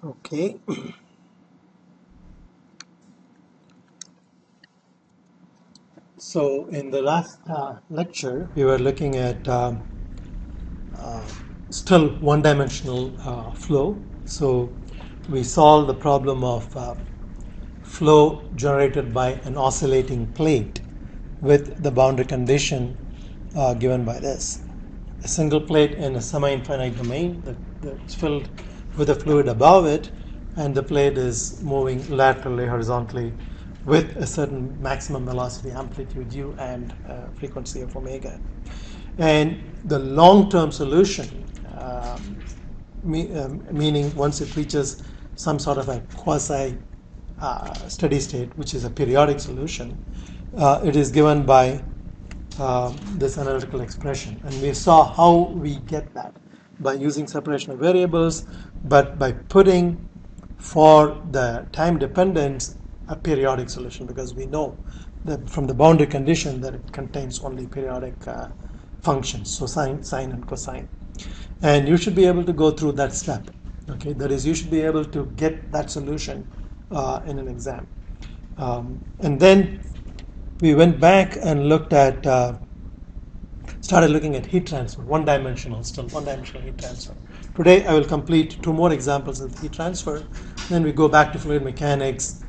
Okay, so in the last lecture, we were looking at still one-dimensional flow. So we solved the problem of flow generated by an oscillating plate with the boundary condition given by this. A single plate in a semi-infinite domain that's filled with a fluid above it, and the plate is moving laterally, horizontally, with a certain maximum velocity, amplitude u, and frequency of omega. And the long-term solution, meaning once it reaches some sort of a quasi steady state, which is a periodic solution, it is given by this analytical expression. And we saw how we get that by using separation of variables, but by putting for the time dependence a periodic solution, because we know that from the boundary condition that it contains only periodic functions, so sine and cosine. And you should be able to go through that step. Okay, that is, you should be able to get that solution in an exam. And then we went back and looked at, started looking at heat transfer, one-dimensional heat transfer. Today I will complete two more examples of heat transfer. Then we go back to fluid mechanics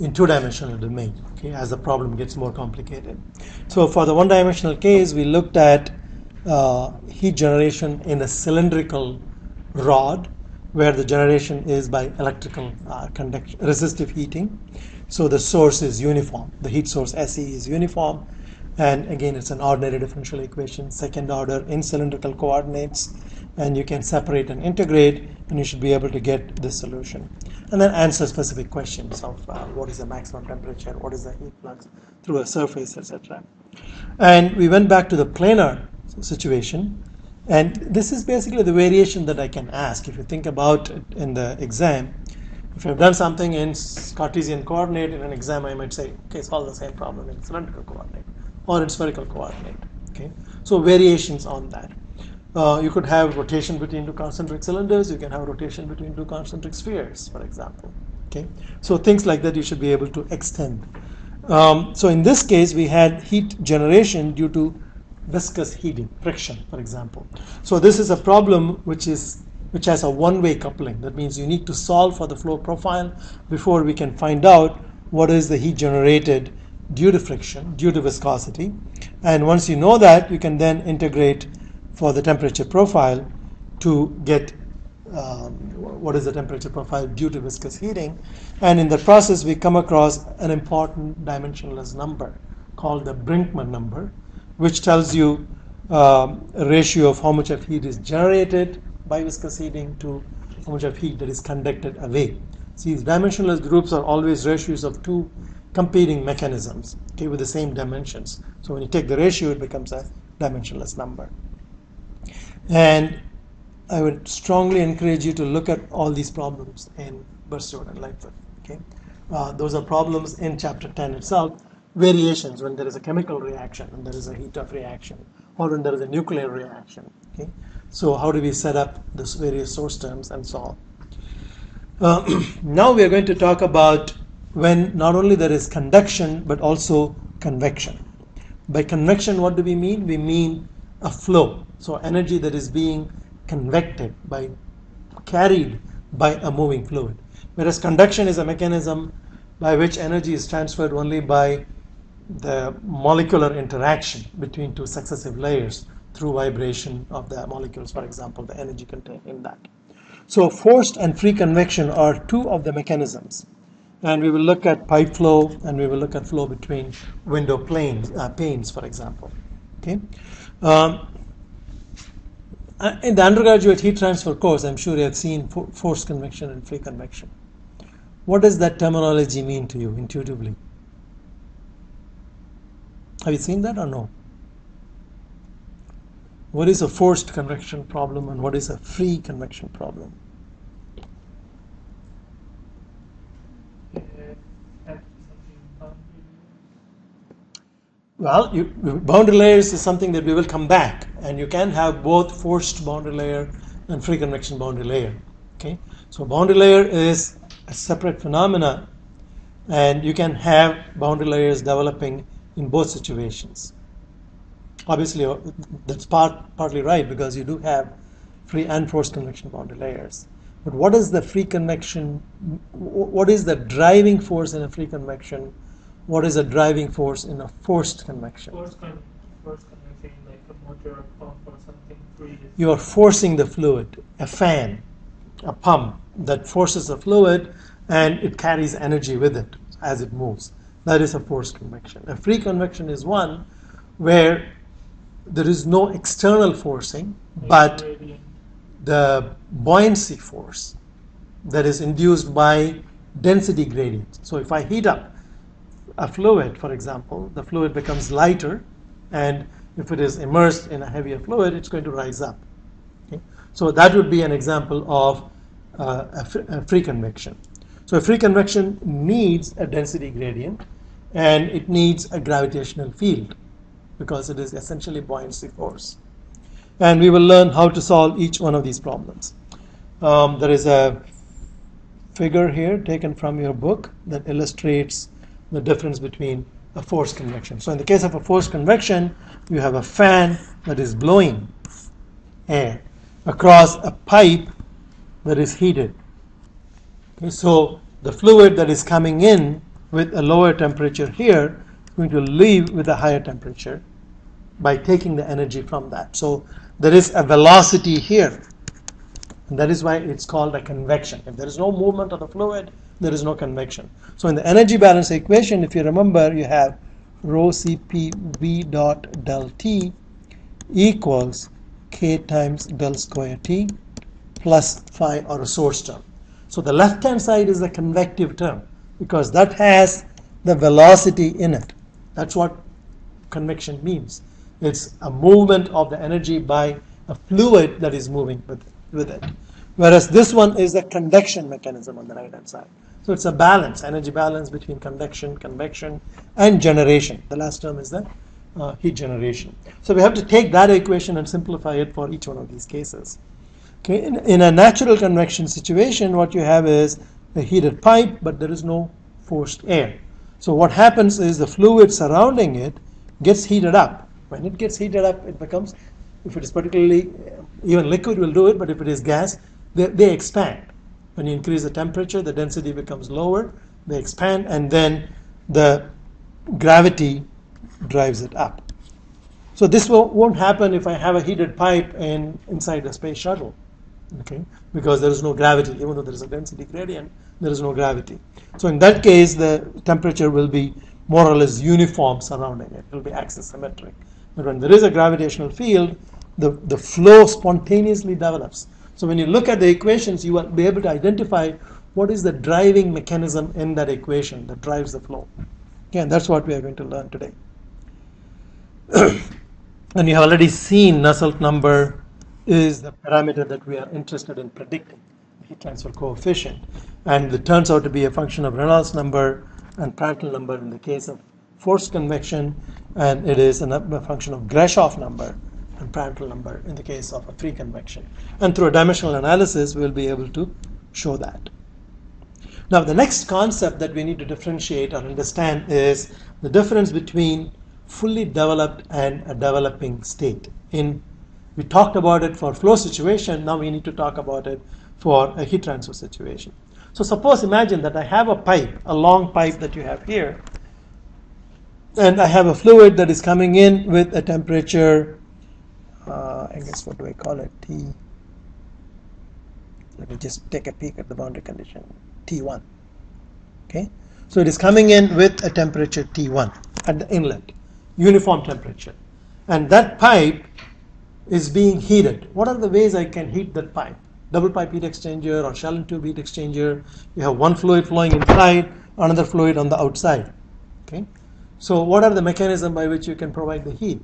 in two-dimensional domain, okay, as the problem gets more complicated. So for the one-dimensional case, we looked at heat generation in a cylindrical rod, where the generation is by electrical conduction, resistive heating. So the source is uniform. The heat source SE is uniform. And again, it's an ordinary differential equation, second order in cylindrical coordinates. And you can separate and integrate, and you should be able to get this solution. And then answer specific questions of what is the maximum temperature, what is the heat flux through a surface, etc. And we went back to the planar situation. And this is basically the variation that I can ask. If you think about it in the exam, if I've done something in Cartesian coordinate in an exam, I might say, okay, solve the same problem in cylindrical coordinate or in spherical coordinate. Okay, so variations on that. You could have rotation between two concentric cylinders. You can have rotation between two concentric spheres, for example. Okay, so things like that you should be able to extend. So in this case, we had heat generation due to viscous heating, friction, for example. So this is a problem which has a one-way coupling. That means you need to solve for the flow profile before we can find out what is the heat generated due to friction, due to viscosity. And once you know that, you can then integrate for the temperature profile to get what is the temperature profile due to viscous heating. And in the process, we come across an important dimensionless number called the Brinkmann number, which tells you a ratio of how much of heat is generated by viscous heating to how much of heat that is conducted away. See, these dimensionless groups are always ratios of two competing mechanisms, okay, with the same dimensions. So when you take the ratio, it becomes a dimensionless number. And I would strongly encourage you to look at all these problems in Burstwood and Lightfoot. Okay, those are problems in chapter 10 itself. Variations when there is a chemical reaction and there is a heat of reaction, or when there is a nuclear reaction. Okay, so how do we set up these various source terms and so on? Now we are going to talk about when not only there is conduction but also convection. By convection, what do we mean? We mean a flow. So energy that is being carried by a moving fluid. Whereas conduction is a mechanism by which energy is transferred only by the molecular interaction between two successive layers through vibration of the molecules, for example, the energy contained in that. So forced and free convection are two of the mechanisms. And we will look at pipe flow, and we will look at flow between window panes, for example. Okay. In the undergraduate heat transfer course, I'm sure you have seen forced convection and free convection. What does that terminology mean to you intuitively? Have you seen that or no? What is a forced convection problem and what is a free convection problem? Well, boundary layers is something that we will come back, and you can have both forced boundary layer and free convection boundary layer. Okay, so boundary layer is a separate phenomena, and you can have boundary layers developing in both situations. Obviously, that's partly right, because you do have free and forced convection boundary layers. But what is the free convection? What is the driving force in a free convection? What is the driving force in a forced convection? Forced convection, like a motor or pump or something free. You are forcing the fluid, a fan, a pump that forces the fluid, and it carries energy with it as it moves. That is a forced convection. A free convection is one where there is no external forcing, but the buoyancy force that is induced by density gradient. So if I heat up a fluid, for example, the fluid becomes lighter, and if it is immersed in a heavier fluid, it's going to rise up. Okay? So that would be an example of a free convection. So a free convection needs a density gradient, and it needs a gravitational field, because it is essentially buoyancy force. And we will learn how to solve each one of these problems. There is a figure here taken from your book that illustrates the difference between a forced convection. So in the case of a forced convection, you have a fan that is blowing air across a pipe that is heated. Okay, so the fluid that is coming in with a lower temperature here is going to leave with a higher temperature by taking the energy from that. So there is a velocity here, and that is why it's called a convection. If there is no movement of the fluid, there is no convection. So in the energy balance equation, if you remember, you have rho Cp V dot del T equals K times del square T plus phi, or a source term. So the left-hand side is the convective term, because that has the velocity in it. That's what convection means. It's a movement of the energy by a fluid that is moving with it. Whereas this one is a conduction mechanism on the right-hand side. So it's a balance, energy balance between conduction, convection, and generation. The last term is the heat generation. So we have to take that equation and simplify it for each one of these cases. Okay, in a natural convection situation, what you have is a heated pipe, but there is no forced air. So what happens is the fluid surrounding it gets heated up. When it gets heated up, it becomes, if it is particularly, even liquid will do it, but if it is gas, they expand. When you increase the temperature, the density becomes lower, they expand, and then the gravity drives it up. So this won't happen if I have a heated pipe inside a space shuttle, okay? Because there is no gravity. Even though there is a density gradient, there is no gravity. So in that case, the temperature will be more or less uniform surrounding it. It will be axisymmetric. But when there is a gravitational field, the flow spontaneously develops. So when you look at the equations, you will be able to identify what is the driving mechanism in that equation that drives the flow. Okay, and that's what we are going to learn today. And you have already seen Nusselt number is the parameter that we are interested in predicting, heat transfer coefficient. And it turns out to be a function of Reynolds number and Prandtl number in the case of forced convection, and it is a function of Grashof number and Prandtl number in the case of a free convection. And through a dimensional analysis, we will be able to show that. Now, the next concept that we need to differentiate or understand is the difference between fully developed and a developing state. We talked about it for flow situation, now we need to talk about it for a heat transfer situation. So suppose, imagine that I have a pipe, a long pipe that you have here, and I have a fluid that is coming in with a temperature, I guess, what do I call it, T. Let me just take a peek at the boundary condition, T1. Okay, so it is coming in with a temperature T1 at the inlet, uniform temperature, and that pipe is being heated. What are the ways I can heat that pipe? Double pipe heat exchanger or shell and tube heat exchanger. You have one fluid flowing inside, another fluid on the outside. Okay, so what are the mechanisms by which you can provide the heat?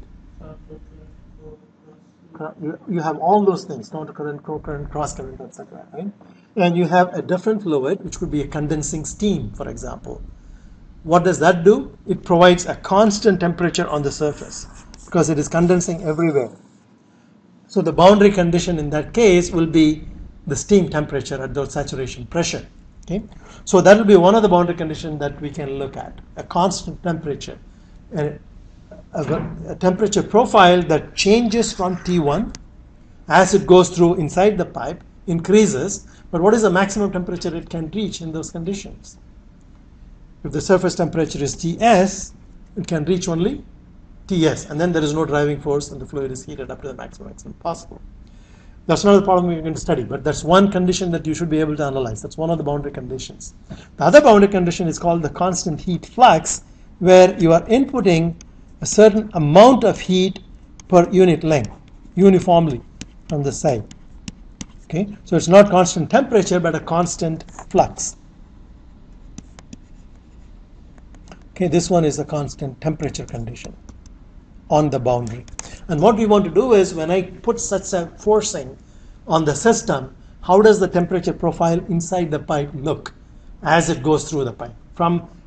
You have all those things, counter current, co-current, cross current, etc. Right? And you have a different fluid, which could be a condensing steam, for example. What does that do? It provides a constant temperature on the surface because it is condensing everywhere. So the boundary condition in that case will be the steam temperature at the saturation pressure. Okay, so that will be one of the boundary conditions that we can look at, a constant temperature, and a temperature profile that changes from T1 as it goes through inside the pipe, increases, but what is the maximum temperature it can reach in those conditions? If the surface temperature is Ts, it can reach only Ts, and then there is no driving force and the fluid is heated up to the maximum possible. That's not the problem we're going to study, but that's one condition that you should be able to analyze. That's one of the boundary conditions. The other boundary condition is called the constant heat flux, where you are inputting a certain amount of heat per unit length, uniformly from the side. Okay, so it's not constant temperature, but a constant flux. Okay, this one is a constant temperature condition on the boundary. And what we want to do is, when I put such a forcing on the system, how does the temperature profile inside the pipe look as it goes through the pipe,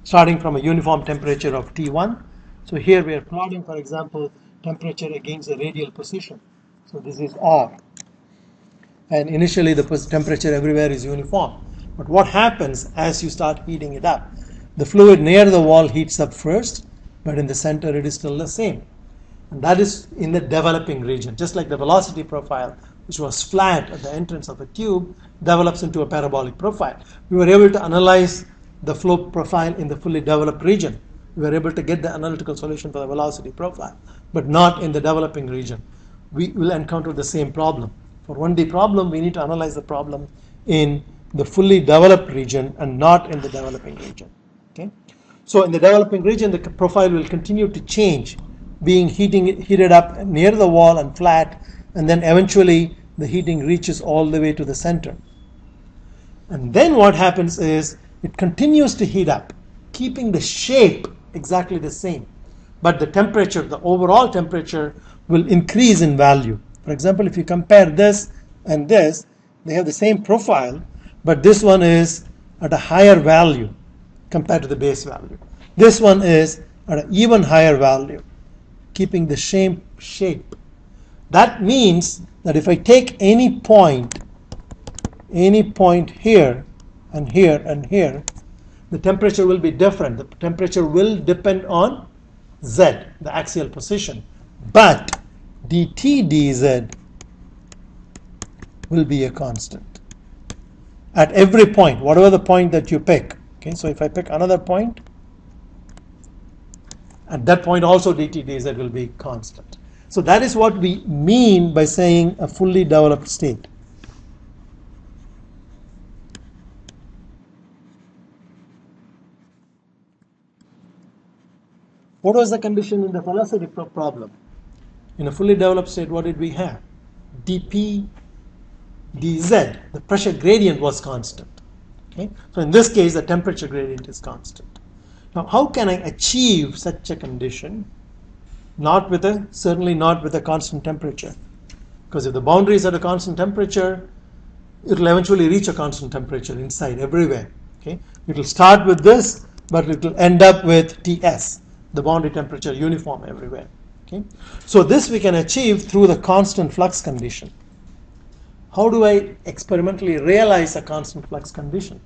starting from a uniform temperature of T1. So here we are plotting, for example, temperature against the radial position. So this is R. And initially the temperature everywhere is uniform. But what happens as you start heating it up? The fluid near the wall heats up first, but in the center it is still the same. And that is in the developing region, just like the velocity profile, which was flat at the entrance of a tube, develops into a parabolic profile. We were able to analyze the flow profile in the fully developed region. We were able to get the analytical solution for the velocity profile, but not in the developing region. We will encounter the same problem. For 1D problem, we need to analyze the problem in the fully developed region and not in the developing region. Okay? So in the developing region, the profile will continue to change, being heated up near the wall and flat, and then eventually the heating reaches all the way to the center. And then what happens is it continues to heat up, keeping the shape exactly the same, but the temperature, the overall temperature, will increase in value. For example, if you compare this and this, they have the same profile, but this one is at a higher value compared to the base value. This one is at an even higher value, keeping the same shape. That means that if I take any point here and here and here, the temperature will be different. The temperature will depend on Z, the axial position. But dt dz will be a constant at every point, whatever the point that you pick. Okay, so if I pick another point, at that point also dt dz will be constant. So that is what we mean by saying a fully developed state. What was the condition in the velocity problem? In a fully developed state, what did we have? dp dz, the pressure gradient was constant. Okay? So in this case, the temperature gradient is constant. Now, how can I achieve such a condition? Certainly not with a constant temperature. Because if the boundary is at a constant temperature, it will eventually reach a constant temperature inside, everywhere. Okay? It will start with this, but it will end up with Ts, the boundary temperature, uniform everywhere. Okay? So this we can achieve through the constant flux condition. How do I experimentally realize a constant flux condition?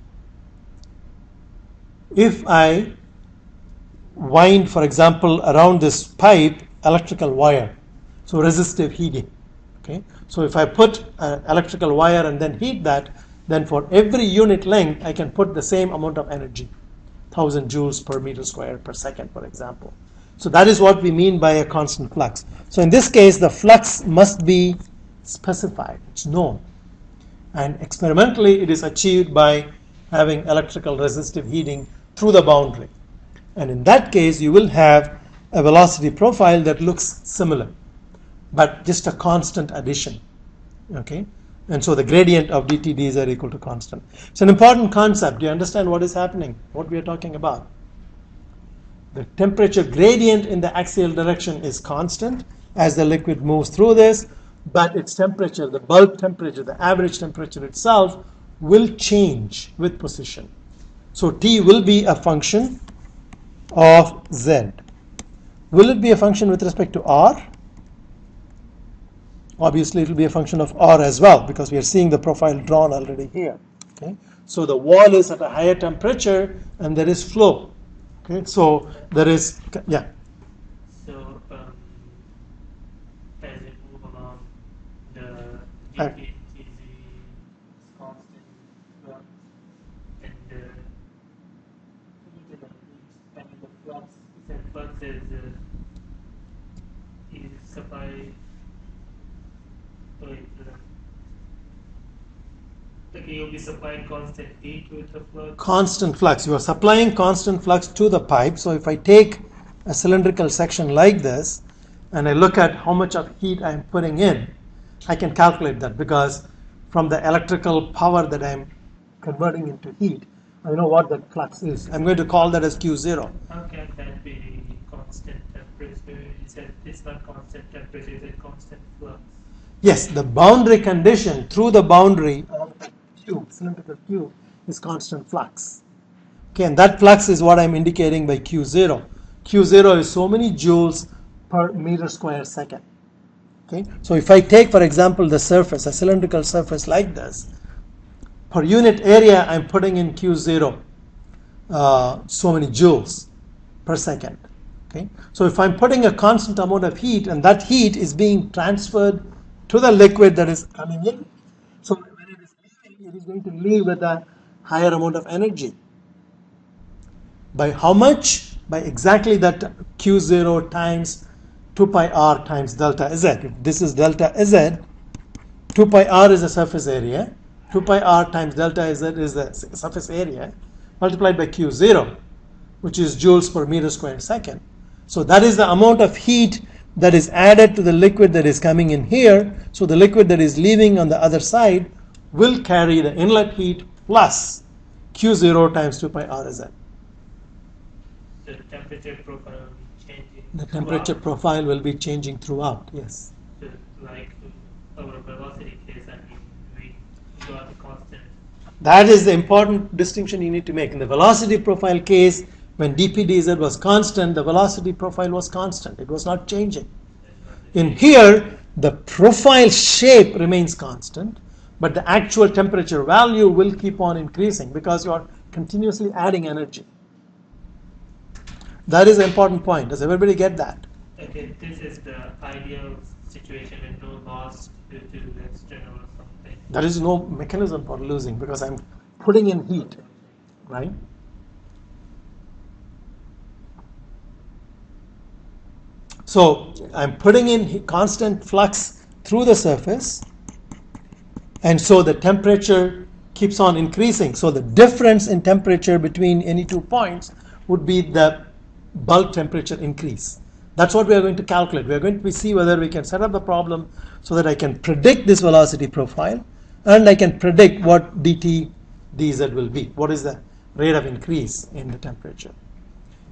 If I wind, for example, around this pipe electrical wire, so resistive heating. Okay, so if I put an electrical wire and then heat that, then for every unit length I can put the same amount of energy, 1000 joules per meter square per second, for example. So that is what we mean by a constant flux. So in this case, the flux must be specified, it's known, and experimentally it is achieved by having electrical resistive heating through the boundary. And in that case, you will have a velocity profile that looks similar, but just a constant addition. Okay, and so the gradient of dt dz are equal to constant. It's an important concept. Do you understand what is happening, what we are talking about? The temperature gradient in the axial direction is constant as the liquid moves through this, but its temperature, the bulk temperature, the average temperature itself will change with position. So T will be a function of Z. Will it be a function with respect to R? Obviously, it will be a function of R as well, because we are seeing the profile drawn already here. Okay, so the wall is at a higher temperature, and there is flow. Okay, so there is, yeah. So as we move along, the GT is constant flux, and the flux, the flux is supplied. Okay, you'll be supplying constant heat with the flux. Constant flux. You are supplying constant flux to the pipe. So if I take a cylindrical section like this, and I look at how much of heat I'm putting in, I can calculate that, because from the electrical power that I'm converting into heat, I know what that flux is. I'm going to call that as Q0. How can that be constant temperature? You said it's not constant temperature, it's a constant flux. Yes, the boundary condition through the boundary of the tube, cylindrical tube, is constant flux. Okay, and that flux is what I'm indicating by Q0. Q0 is so many joules per meter square second. Okay, so if I take, for example, the surface, a cylindrical surface like this, per unit area, I'm putting in Q0, so many joules per second. Okay, so if I'm putting a constant amount of heat, and that heat is being transferred to the liquid that is coming in, so when it is leaving, it is going to leave with a higher amount of energy. By how much? By exactly that Q0 times 2 pi r times delta Z. If this is delta Z, 2 pi r is the surface area, 2 pi r times delta Z is the surface area, multiplied by Q0, which is joules per meter square second. So that is the amount of heat that is added to the liquid that is coming in here. So the liquid that is leaving on the other side will carry the inlet heat plus Q0 times 2 pi r Z. The temperature profile will be changing. The temperature profile will be changing throughout, yes. So like our velocity case, I mean, we got a constant. That is the important distinction you need to make. In the velocity profile case, when dp dz was constant, the velocity profile was constant. It was not changing. In here, the profile shape remains constant, but the actual temperature value will keep on increasing because you are continuously adding energy. That is an important point. Does everybody get that? Okay, this is the ideal situation with no loss due to the external or something. There is no mechanism for losing because I'm putting in heat, right? So I'm putting in constant flux through the surface, and so the temperature keeps on increasing. So the difference in temperature between any 2 points would be the bulk temperature increase. That's what we are going to calculate. We are going to see whether we can set up the problem so that I can predict this velocity profile, and I can predict what dt dz will be. What is the rate of increase in the temperature?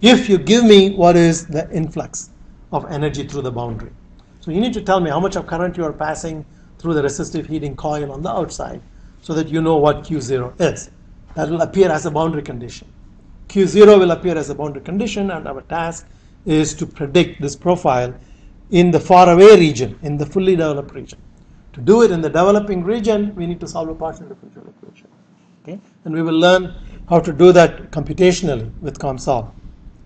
If you give me what is the influx of energy through the boundary. So you need to tell me how much of current you are passing through the resistive heating coil on the outside so that you know what Q0 is. That will appear as a boundary condition. Q0 will appear as a boundary condition, and our task is to predict this profile in the faraway region, in the fully developed region. To do it in the developing region, we need to solve a partial differential equation. Okay? And we will learn how to do that computationally with COMSOL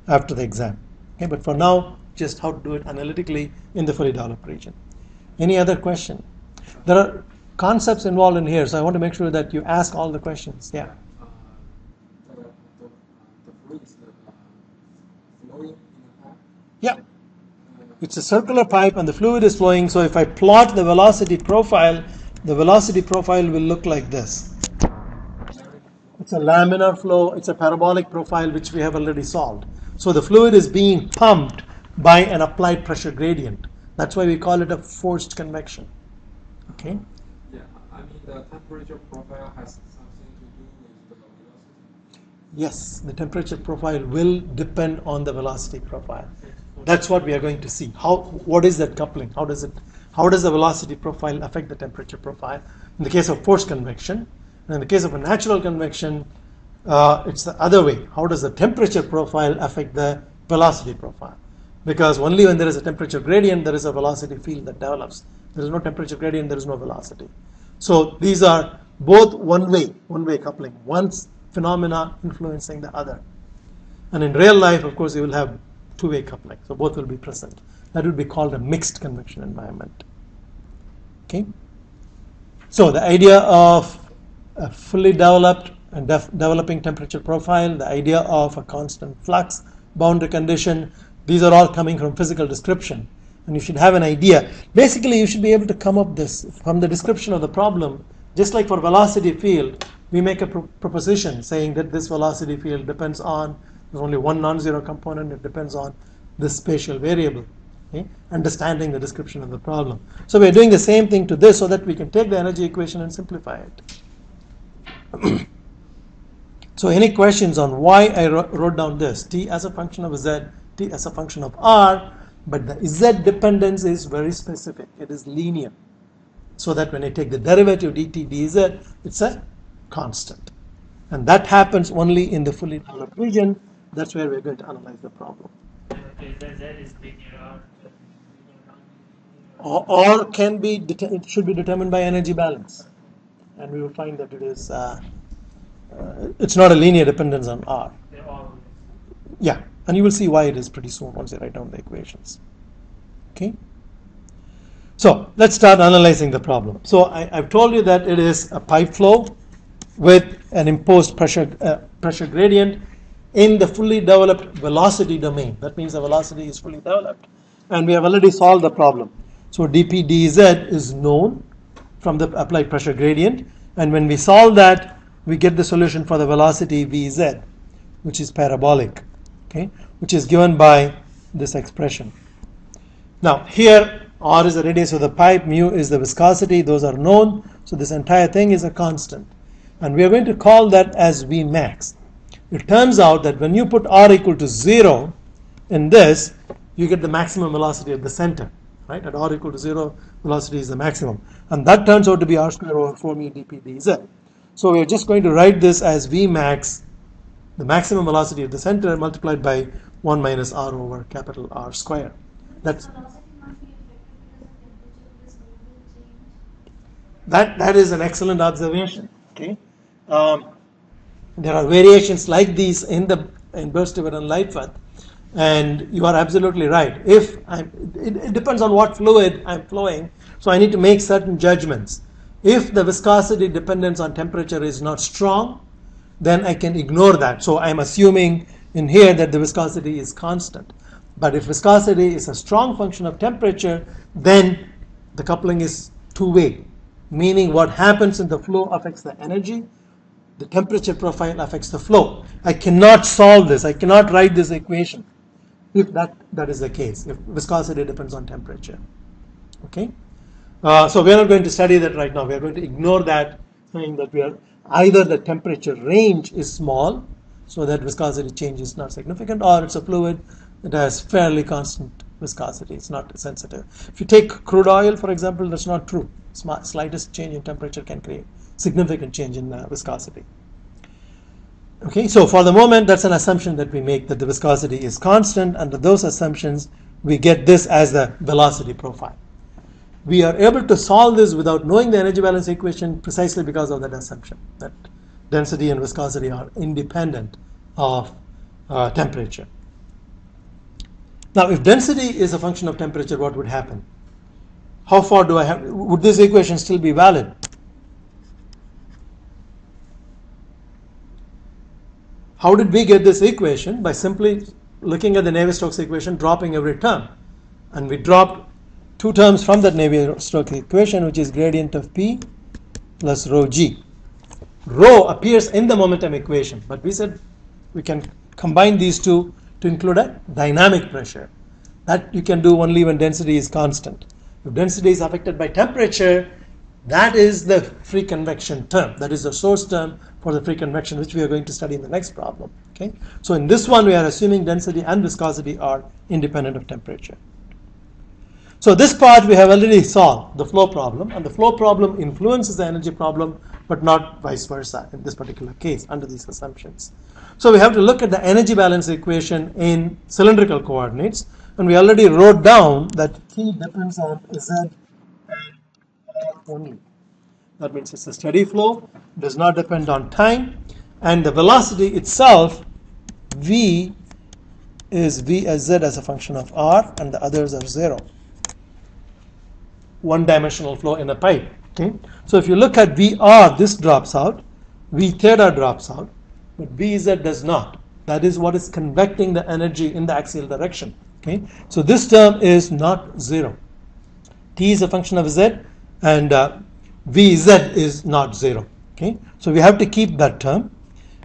after the exam. Okay? But for now, just how to do it analytically in the fully developed region. Any other question? There are concepts involved in here, so I want to make sure that you ask all the questions. Yeah. The fluid is flowing in a pipe. Yeah. It's a circular pipe and the fluid is flowing, so if I plot the velocity profile will look like this. It's a laminar flow, it's a parabolic profile which we have already solved. So the fluid is being pumped by an applied pressure gradient. That's why we call it a forced convection. Okay? Yeah, I mean the temperature profile has something to do with the velocity. Yes, the temperature profile will depend on the velocity profile. That's what we are going to see. What is that coupling? How does the velocity profile affect the temperature profile? In the case of forced convection, and in the case of a natural convection, it's the other way. How does the temperature profile affect the velocity profile? Because only when there is a temperature gradient, there is a velocity field that develops. There is no temperature gradient, there is no velocity. So these are both one-way coupling, one phenomena influencing the other. And in real life, of course, you will have two-way coupling, so both will be present. That would be called a mixed convection environment. Okay. So the idea of a fully developed and developing temperature profile, the idea of a constant flux, boundary condition, these are all coming from physical description. And you should have an idea. Basically, you should be able to come up this from the description of the problem. Just like for velocity field, we make a proposition saying that this velocity field depends on, there's only one non-zero component, it depends on this spatial variable. Okay? Understanding the description of the problem. So we're doing the same thing to this so that we can take the energy equation and simplify it. So any questions on why I wrote down this? T as a function of Z, T as a function of R, but the Z dependence is very specific. It is linear. So that when I take the derivative dt dz, it's a constant. And that happens only in the fully developed region. That's where we're going to analyze the problem. Okay, Z is linear Or can be, it should be determined by energy balance. And we will find that it is, it's not a linear dependence on R. They're all. Yeah, and you will see why it is pretty soon once you write down the equations. Okay? So let's start analyzing the problem. So I've told you that it is a pipe flow with an imposed pressure gradient in the fully developed velocity domain. That means the velocity is fully developed. And we have already solved the problem. So dP dz is known from the applied pressure gradient. And when we solve that, we get the solution for the velocity Vz, which is parabolic, okay, which is given by this expression. Now here, R is the radius of the pipe, mu is the viscosity, those are known. So this entire thing is a constant. And we are going to call that as V max. It turns out that when you put R equal to 0 in this, you get the maximum velocity at the center. Right? At R equal to 0, velocity is the maximum. And that turns out to be R squared over 4 mu dP dz. So we are just going to write this as V max, the maximum velocity at the center, multiplied by 1 minus R over capital R square. That's that is an excellent observation. Okay, there are variations like these in Burstyn and Lightfoot, and you are absolutely right. If it depends on what fluid I'm flowing, so I need to make certain judgments. If the viscosity dependence on temperature is not strong, then I can ignore that. So I'm assuming in here that the viscosity is constant. But if viscosity is a strong function of temperature, then the coupling is two-way, meaning what happens in the flow affects the energy, the temperature profile affects the flow. I cannot solve this. I cannot write this equation if that is the case, if viscosity depends on temperature. Okay? So we are not going to study that right now. We are going to ignore that, saying that we are either the temperature range is small, so that viscosity change is not significant, or it's a fluid that has fairly constant viscosity. It's not sensitive. If you take crude oil, for example, that's not true. Slightest change in temperature can create significant change in viscosity. Okay, so for the moment, that's an assumption that we make, that the viscosity is constant. Under those assumptions, we get this as the velocity profile. We are able to solve this without knowing the energy balance equation precisely because of that assumption, that density and viscosity are independent of temperature. Now, if density is a function of temperature, what would happen? How far do I have? Would this equation still be valid? How did we get this equation? By simply looking at the Navier-Stokes equation, dropping every term. And we dropped two terms from that Navier-Stokes equation, which is gradient of P plus rho G. Rho appears in the momentum equation, but we said we can combine these two to include a dynamic pressure. That you can do only when density is constant. If density is affected by temperature, that is the free convection term. That is the source term for the free convection, which we are going to study in the next problem. Okay? So in this one, we are assuming density and viscosity are independent of temperature. So this part we have already solved, the flow problem, and the flow problem influences the energy problem, but not vice versa in this particular case under these assumptions. So we have to look at the energy balance equation in cylindrical coordinates, and we already wrote down that T depends on Z and only. That means it's a steady flow, does not depend on time, and the velocity itself, v, is v as z as a function of r, and the others are 0. One-dimensional flow in a pipe. Okay? So if you look at Vr, this drops out, V theta drops out, but Vz does not. That is what is convecting the energy in the axial direction. Okay? So this term is not 0. T is a function of z, and Vz is not 0. Okay? So we have to keep that term.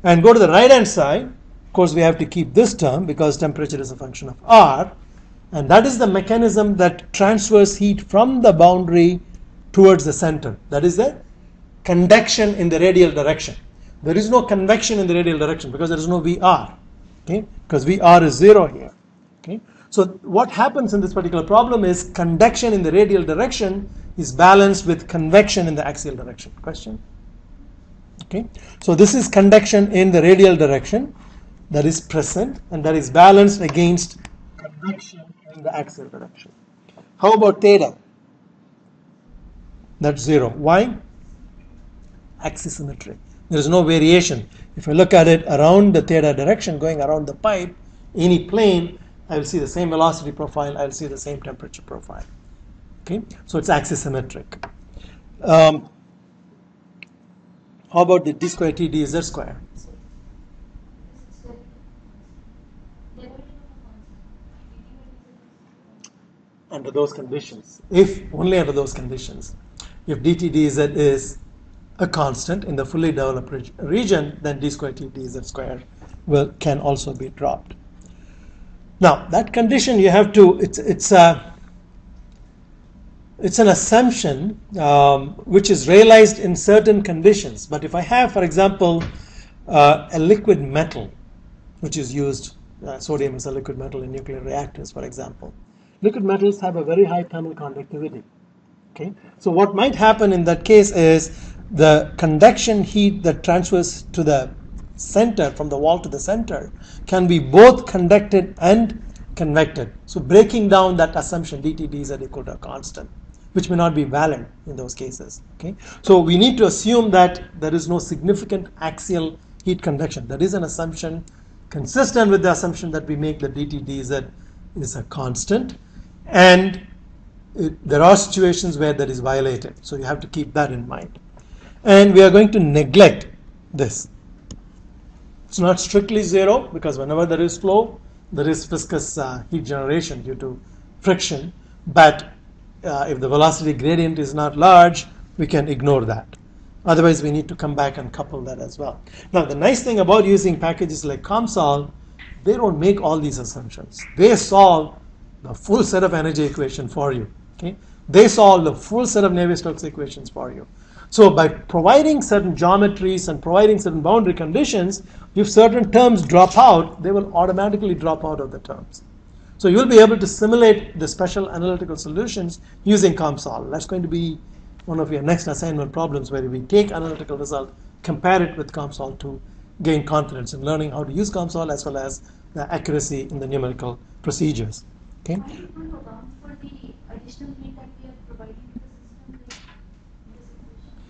And go to the right-hand side. Of course, we have to keep this term because temperature is a function of R. And that is the mechanism that transfers heat from the boundary towards the center. That is the convection in the radial direction. There is no convection in the radial direction because there is no VR. Okay? Because VR is 0 here. Okay? So what happens in this particular problem is convection in the radial direction is balanced with convection in the axial direction. Question? Okay? So this is convection in the radial direction that is present, and that is balanced against convection in the axial direction. How about theta? That's 0. Why? Axisymmetry. There is no variation. If I look at it around the theta direction, going around the pipe, any plane, I will see the same velocity profile, I will see the same temperature profile. Okay? So it's axisymmetric. How about the d square t dz square? Under those conditions, only under those conditions. If dt dz is a constant in the fully developed region, then d square t dz square can also be dropped. Now that condition you have to, it's an assumption which is realized in certain conditions. But if I have, for example, a liquid metal, which is used, sodium is a liquid metal in nuclear reactors, for example. Liquid metals have a very high thermal conductivity. Okay? So what might happen in that case is the convection heat that transfers to the center, from the wall to the center, can be both conducted and convected. So breaking down that assumption, dt dz equal to a constant, which may not be valid in those cases. Okay? So we need to assume that there is no significant axial heat convection. That is an assumption consistent with the assumption that we make that dt dz is a constant. And there are situations where that is violated. So you have to keep that in mind. And we are going to neglect this. It's not strictly 0 because whenever there is flow, there is viscous heat generation due to friction. But if the velocity gradient is not large, we can ignore that. Otherwise, we need to come back and couple that as well. Now, the nice thing about using packages like COMSOL, they don't make all these assumptions. They solve the full set of energy equation for you. Okay? They solve the full set of Navier-Stokes equations for you. So by providing certain geometries and providing certain boundary conditions, if certain terms drop out, they will automatically drop out of the terms. So you'll be able to simulate the special analytical solutions using COMSOL. That's going to be one of your next assignment problems, where we take analytical result, compare it with COMSOL to gain confidence in learning how to use COMSOL as well as the accuracy in the numerical procedures. Okay? Are you going to account for the additional heat that we are providing to the system in this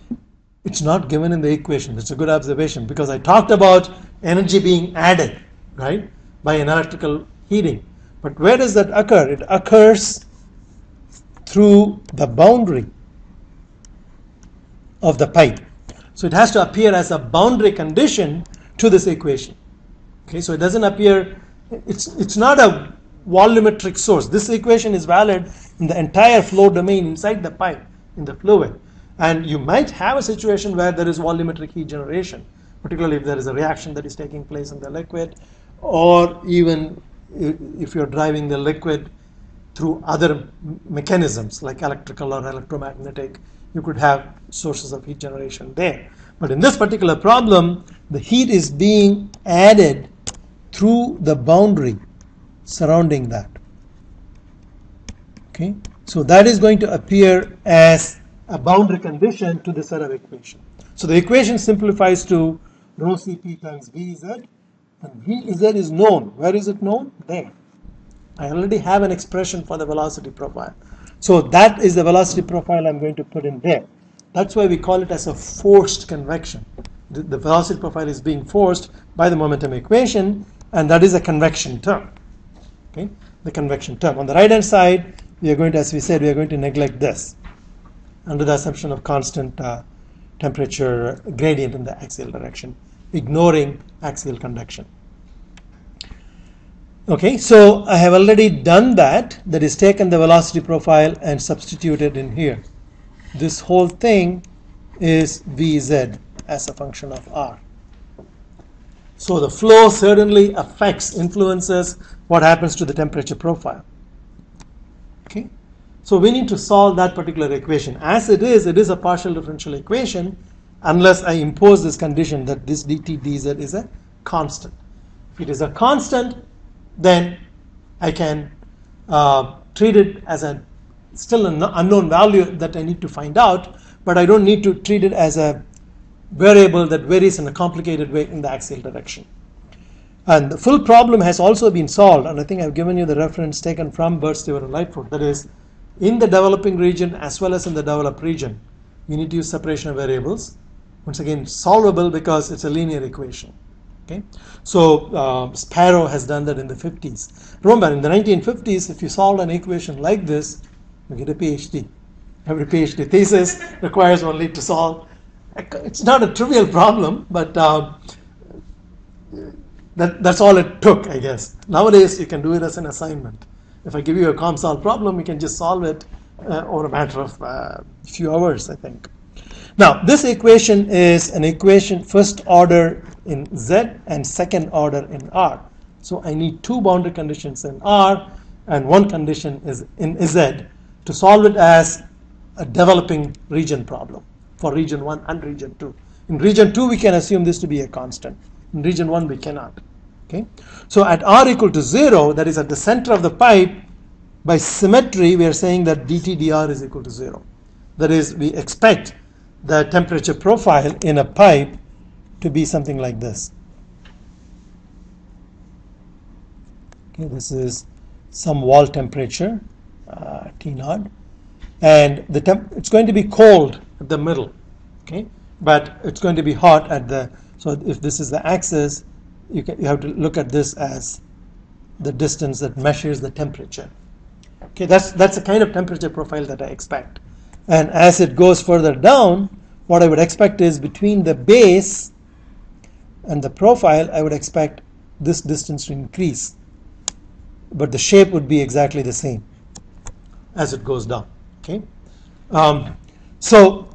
equation? It's not given in the equation. It's a good observation because I talked about energy being added, right, by an electrical heating. But where does that occur? It occurs through the boundary of the pipe. So it has to appear as a boundary condition to this equation. Okay, so it doesn't appear, it's not a volumetric source. This equation is valid in the entire flow domain inside the pipe, in the fluid. And you might have a situation where there is volumetric heat generation, particularly if there is a reaction that is taking place in the liquid, or even if you're driving the liquid through other mechanisms like electrical or electromagnetic, you could have sources of heat generation there. But in this particular problem, the heat is being added through the boundary surrounding that. Okay, so that is going to appear as a boundary condition to the set of equation. So the equation simplifies to rho Cp times Vz, and Vz is known. Where is it known? There. I already have an expression for the velocity profile. So that is the velocity profile I'm going to put in there. That's why we call it as a forced convection. The velocity profile is being forced by the momentum equation, and that is a convection term. Okay, the convection term. On the right-hand side, we are going to, as we said, we are going to neglect this under the assumption of constant temperature gradient in the axial direction, ignoring axial conduction. Okay, so I have already done that. That is, taken the velocity profile and substituted in here. This whole thing is Vz as a function of r. So the flow certainly influences what happens to the temperature profile. Okay, so we need to solve that particular equation. As it is a partial differential equation unless I impose this condition that this dt dz is a constant. If it is a constant, then I can treat it as still an unknown value that I need to find out, but I don't need to treat it as a variable that varies in a complicated way in the axial direction. And the full problem has also been solved, and I think I've given you the reference taken from Bird, Stewart, and Lightfoot. That is, in the developing region as well as in the developed region, we need to use separation of variables. Once again, solvable because it's a linear equation. Okay, so Sparrow has done that in the 50s. Remember, in the 1950s, if you solved an equation like this, you get a PhD. Every PhD thesis requires only to solve. It's not a trivial problem, but that's all it took, I guess. Nowadays, you can do it as an assignment. If I give you a ComSol problem, you can just solve it over a matter of a few hours, I think. Now, this equation is an equation first order in Z and second order in R. So I need two boundary conditions in R and one condition is in Z to solve it as a developing region problem for region 1 and region 2. In region 2, we can assume this to be a constant. In region 1, we cannot. Okay? So at R equal to 0, that is at the center of the pipe, by symmetry, we are saying that dt dr is equal to 0. That is, we expect the temperature profile in a pipe to be something like this. Okay, this is some wall temperature, T naught, and it's going to be cold at the middle, okay, but it's going to be hot at the. So if this is the axis, you have to look at this as the distance that measures the temperature. Okay, that's the kind of temperature profile that I expect. And as it goes further down, what I would expect is between the base and the profile, I would expect this distance to increase. But the shape would be exactly the same as it goes down. Okay, so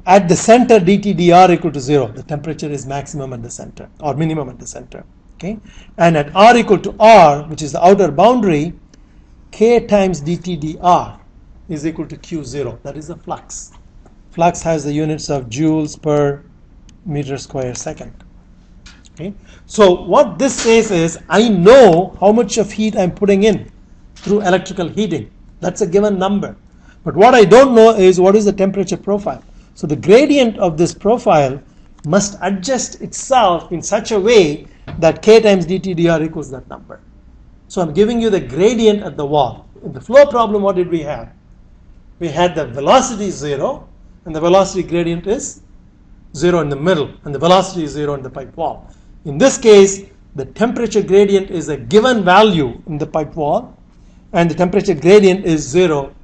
at the center, dt dr equal to 0. The temperature is maximum at the center or minimum at the center. Okay, and at r equal to r, which is the outer boundary, k times dt dr is equal to q0. That is the flux. Flux has the units of joules per meter square second. Okay, so what this says is I know how much of heat I'm putting in through electrical heating. That's a given number. But what I don't know is what is the temperature profile. So the gradient of this profile must adjust itself in such a way that k times dt dr equals that number. So I'm giving you the gradient at the wall. In the flow problem, what did we have? We had the velocity 0, and the velocity gradient is 0 in the middle, and the velocity is 0 in the pipe wall. In this case, the temperature gradient is a given value in the pipe wall, and the temperature gradient is 0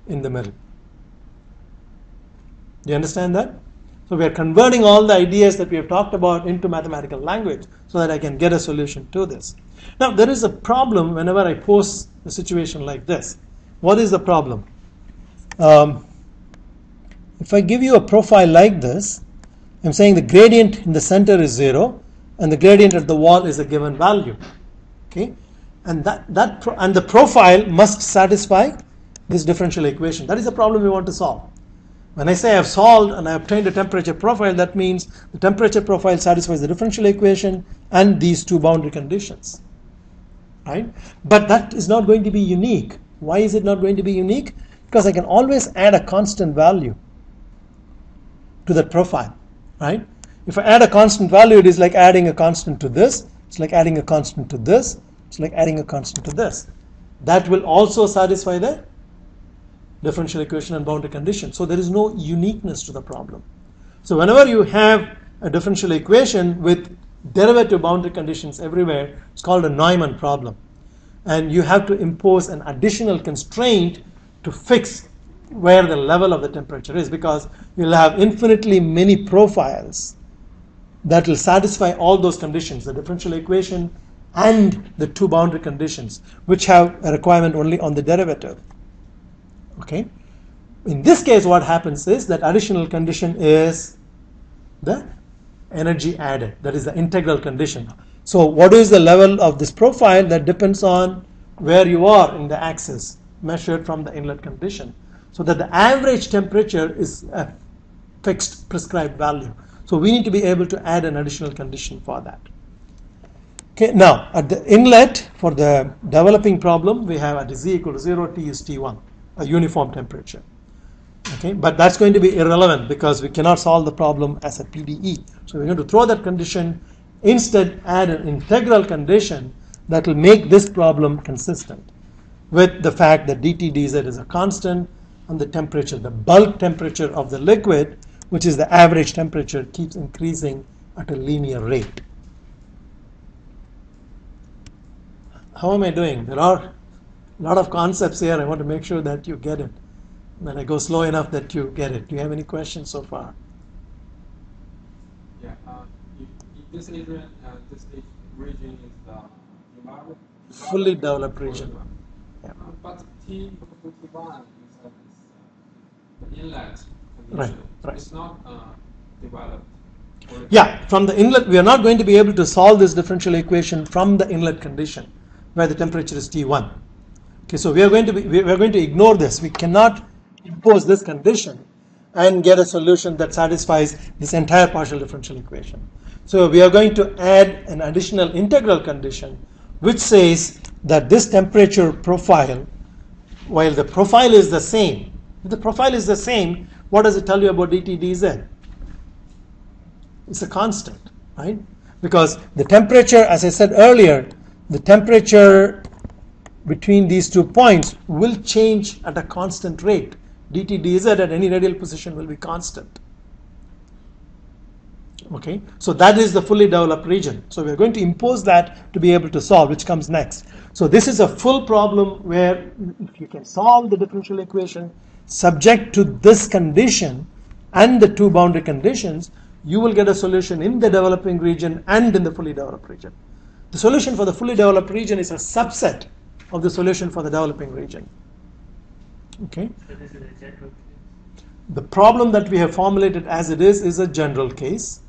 in the middle. Do you understand that? So we are converting all the ideas that we have talked about into mathematical language so that I can get a solution to this. Now, there is a problem whenever I pose a situation like this. What is the problem? If I give you a profile like this, I'm saying the gradient in the center is 0, and the gradient at the wall is a given value. Okay, and the profile must satisfy this differential equation. That is the problem we want to solve. When I say I've solved and I obtained a temperature profile, that means the temperature profile satisfies the differential equation and these two boundary conditions. Right? But that is not going to be unique. Why is it not going to be unique? Because I can always add a constant value to that profile. Right? If I add a constant value, it is like adding a constant to this. It's like adding a constant to this. It's like adding a constant to this. That will also satisfy the differential equation and boundary condition. So there is no uniqueness to the problem. So whenever you have a differential equation with derivative boundary conditions everywhere, it's called a Neumann problem. And you have to impose an additional constraint to fix where the level of the temperature is, because you'll have infinitely many profiles that will satisfy all those conditions, the differential equation and the two boundary conditions, which have a requirement only on the derivative. Okay? In this case, what happens is that additional condition is the energy added, that is the integral condition. So what is the level of this profile? That depends on where you are in the axis, measured from the inlet condition, so that the average temperature is a fixed prescribed value. So we need to be able to add an additional condition for that. Okay, now at the inlet for the developing problem, we have at z equal to 0, T is T1, a uniform temperature. Okay, but that's going to be irrelevant because we cannot solve the problem as a PDE. So we're going to throw that condition, instead add an integral condition that will make this problem consistent with the fact that dt dz is a constant and the temperature, the bulk temperature of the liquid, which is the average temperature, keeps increasing at a linear rate. How am I doing? There are a lot of concepts here. I want to make sure that you get it, that I go slow enough that you get it. Do you have any questions so far? Yeah, in this region is the developed, Fully developed region. Yeah. But T equal to T1 is the inlet condition. Right, right. It's not developed. Yeah, from the inlet, we are not going to be able to solve this differential equation from the inlet condition, where the temperature is T1. Okay, so we are going to ignore this. We cannot impose this condition and get a solution that satisfies this entire partial differential equation. So we are going to add an additional integral condition, which says that this temperature profile, while the profile is the same, if the profile is the same, what does it tell you about dt dz? It's a constant, right? Because the temperature, as I said earlier, the temperature between these 2 points will change at a constant rate. dt dz at any radial position will be constant. Okay, so that is the fully developed region. So we're going to impose that to be able to solve, which comes next. So this is a full problem where if you can solve the differential equation subject to this condition and the two boundary conditions, you will get a solution in the developing region and in the fully developed region. The solution for the fully developed region is a subset of the solution for the developing region. Okay. So this is a general case. The problem that we have formulated as it is a general case,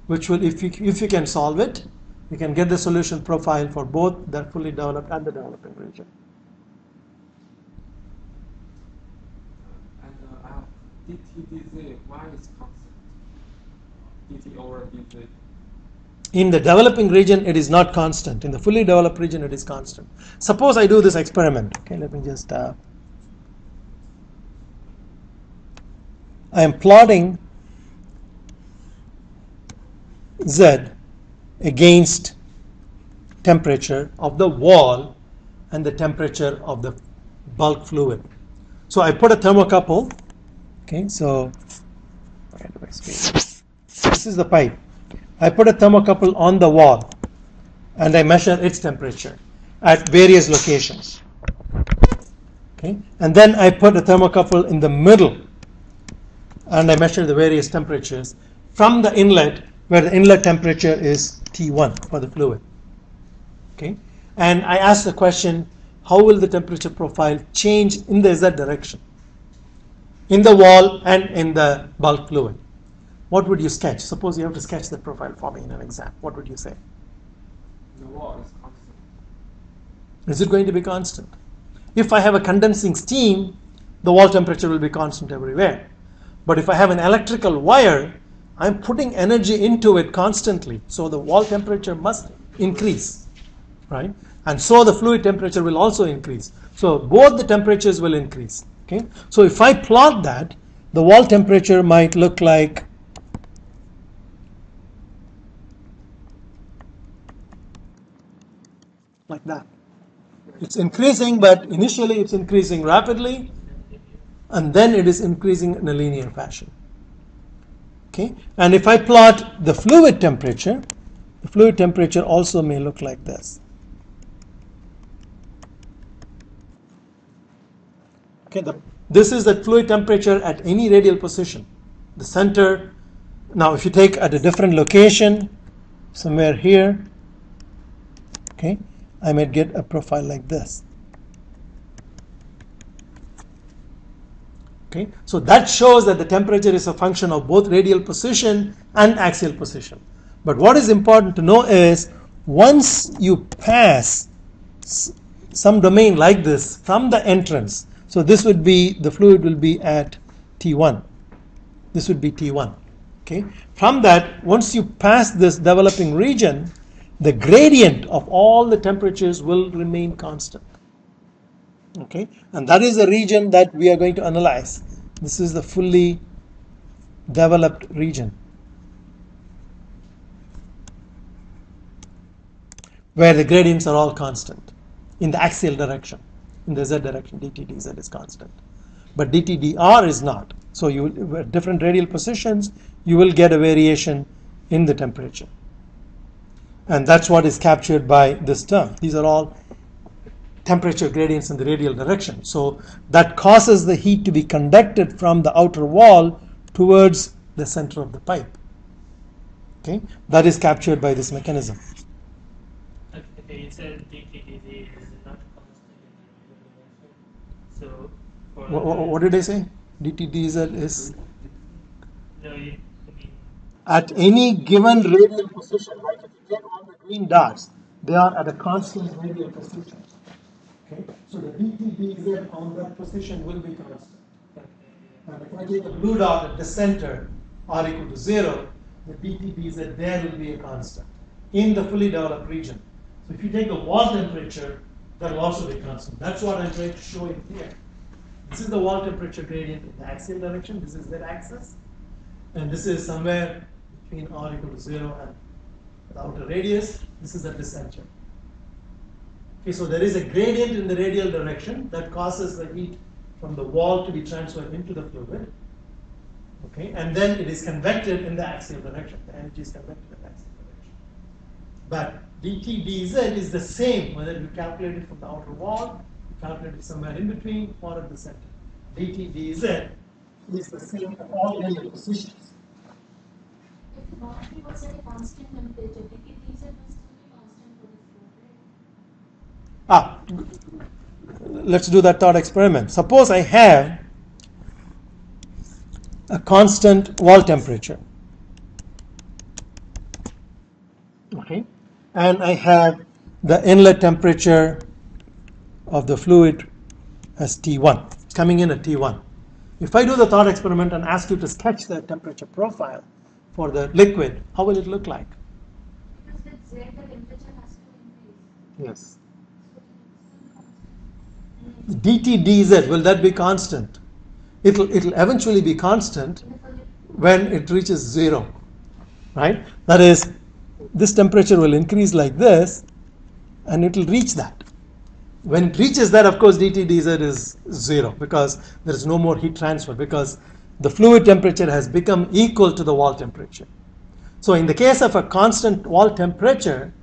which will, if you can solve it, you can get the solution profile for both the fully developed and the developing region. And dt dz, why is constant? dt over dz. In the developing region, it is not constant. In the fully developed region, it is constant. Suppose I do this experiment. Okay, let me just. I am plotting Z against temperature of the wall and the temperature of the bulk fluid. So I put a thermocouple. Okay, so where do I speak? This is the pipe. I put a thermocouple on the wall and I measure its temperature at various locations. Okay, and then I put a thermocouple in the middle and I measure the various temperatures from the inlet, where the inlet temperature is T1 for the fluid. Okay, and I ask the question, how will the temperature profile change in the Z direction, in the wall and in the bulk fluid? What would you sketch? Suppose you have to sketch that profile for me in an exam. What would you say? The wall is constant. Is it going to be constant? If I have a condensing steam, the wall temperature will be constant everywhere. But if I have an electrical wire, I'm putting energy into it constantly. So the wall temperature must increase, right? And so the fluid temperature will also increase. So both the temperatures will increase. Okay? So if I plot that, the wall temperature might look like that. It's increasing, but initially it's increasing rapidly. and then it is increasing in a linear fashion. Okay, and if I plot the fluid temperature also may look like this. Okay, this is the fluid temperature at any radial position. The center, now if you take at a different location, somewhere here, okay, I might get a profile like this. Okay, so that shows that the temperature is a function of both radial position and axial position. But what is important to know is, once you pass some domain like this from the entrance, so this would be, the fluid will be at T1. This would be T1. Okay, from that, once you pass this developing region, the gradient of all the temperatures will remain constant. Okay, and that is the region that we are going to analyze. This is the fully developed region, where the gradients are all constant in the axial direction. In the z direction, dt dz is constant, but dt dr is not. So you, at different radial positions, you will get a variation in the temperature, and that's what is captured by this term. These are all temperature gradients in the radial direction. So that causes the heat to be conducted from the outer wall towards the center of the pipe. Okay, that is captured by this mechanism. Okay, you said dTdz is not constant in the radial direction. So What did I say? dt dz is no, I mean, at any given radial position. Like if you get all the green dots, they are at a constant radial position. Okay, so the dt dz on that position will be constant. And if I take a blue dot at the center r equal to 0, the dt dz there will be a constant in the fully developed region. So if you take the wall temperature, that will also be constant. That's what I'm trying to show in here. This is the wall temperature gradient in the axial direction. This is their axis, and this is somewhere between r equal to 0 and the outer radius. This is at the center. Okay, so there is a gradient in the radial direction that causes the heat from the wall to be transferred into the fluid. Okay, and then it is convected in the axial direction. The energy is convected in the axial direction. But dt dz is the same whether you calculate it from the outer wall, you calculate it somewhere in between, or at the center. dt dz is the same for all radial positions. If the boundary was at a constant temperature, dT dz must be constant for the fluid, right? Let's do that thought experiment. Suppose I have a constant wall temperature, okay, and I have the inlet temperature of the fluid as T1. It's coming in at T1. If I do the thought experiment and ask you to sketch the temperature profile for the liquid, how will it look like? Because with Z, the temperature has to increase. Yes. So dt dz, will that be constant? It'll eventually be constant when it reaches 0, right? That is, this temperature will increase like this, and it will reach that. When it reaches that, of course, dt dz is 0, because there is no more heat transfer, because the fluid temperature has become equal to the wall temperature. So in the case of a constant wall temperature,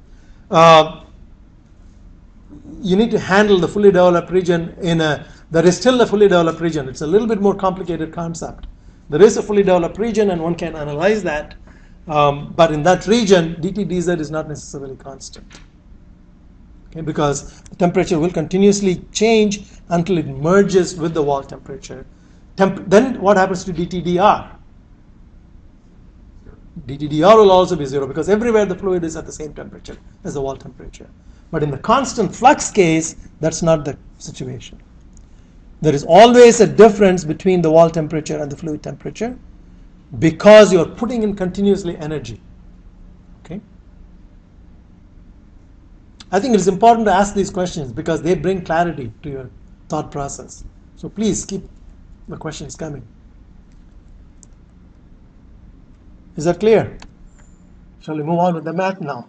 you need to handle the fully developed region there is still a fully developed region. It's a little bit more complicated concept. There is a fully developed region, and one can analyze that, but in that region, dt dz is not necessarily constant. Okay, because the temperature will continuously change until it merges with the wall temperature. Then what happens to dt dr? dt dr will also be 0, because everywhere the fluid is at the same temperature as the wall temperature. But in the constant flux case, that's not the situation. There is always a difference between the wall temperature and the fluid temperature, because you are putting in continuously energy. Okay? I think it is important to ask these questions because they bring clarity to your thought process. So please keep the questions coming. Is that clear? Shall we move on with the math now?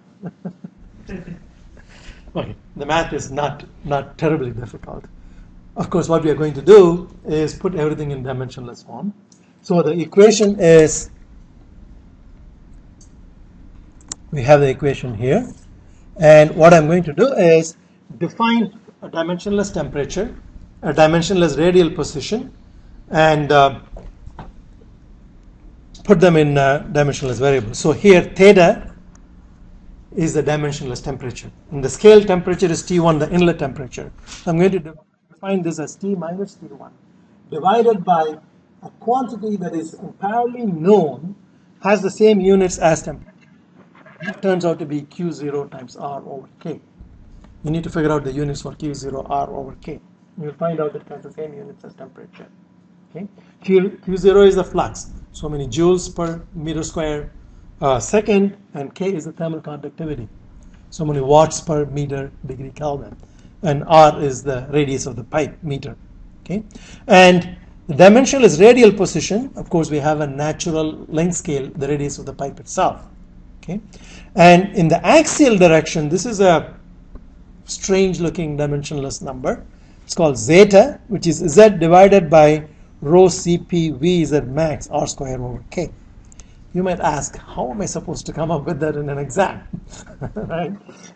Okay, the math is not terribly difficult. of course, what we are going to do is put everything in dimensionless form. So the equation is, we have the equation here, and what I'm going to do is define a dimensionless temperature, a dimensionless radial position, and put them in dimensionless variables. So here theta is the dimensionless temperature, and the scale temperature is T1, the inlet temperature. So I'm going to define this as T minus T1 divided by a quantity that is entirely known, has the same units as temperature. That turns out to be Q0 times R over K. You need to figure out the units for Q0 R over K. You'll find out it has the same units as temperature. Okay? Q0 is the flux, so many joules per meter square second, and K is the thermal conductivity, so many watts per meter degree Kelvin, and R is the radius of the pipe, meter. Okay? And the dimensionless radial position, of course, we have a natural length scale, the radius of the pipe itself. Okay? And in the axial direction, this is a strange looking dimensionless number. It's called zeta, which is Z divided by rho Cp V Z max R square over K. You might ask, how am I supposed to come up with that in an exam? Right?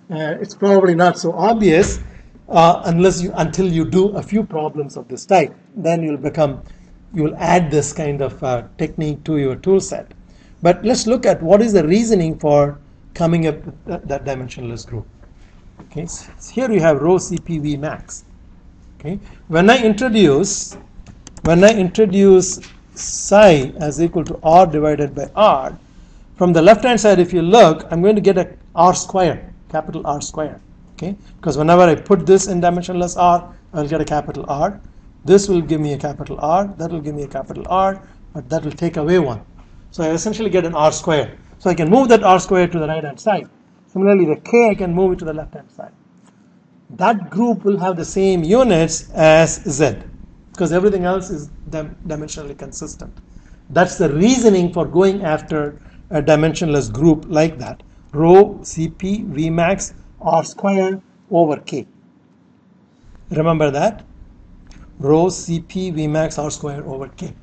It's probably not so obvious until you do a few problems of this type. Then you'll add this kind of technique to your tool set. But let's look at what is the reasoning for coming up with that dimensionless group. Okay, so here you have rho CPV max. Okay, when I introduce psi as equal to R divided by R, from the left hand side, if you look, I'm going to get a R square, capital R square. Okay, because whenever I put this in dimensionless R, I'll get a capital R. This will give me a capital R, that will give me a capital R, but that will take away one. So I essentially get an R square. So I can move that R square to the right hand side. Similarly, the K, I can move it to the left hand side. That group will have the same units as Z, because everything else is dimensionally consistent. That's the reasoning for going after a dimensionless group like that. Rho Cp V max R square over K. Remember that? Rho Cp V max R square over K.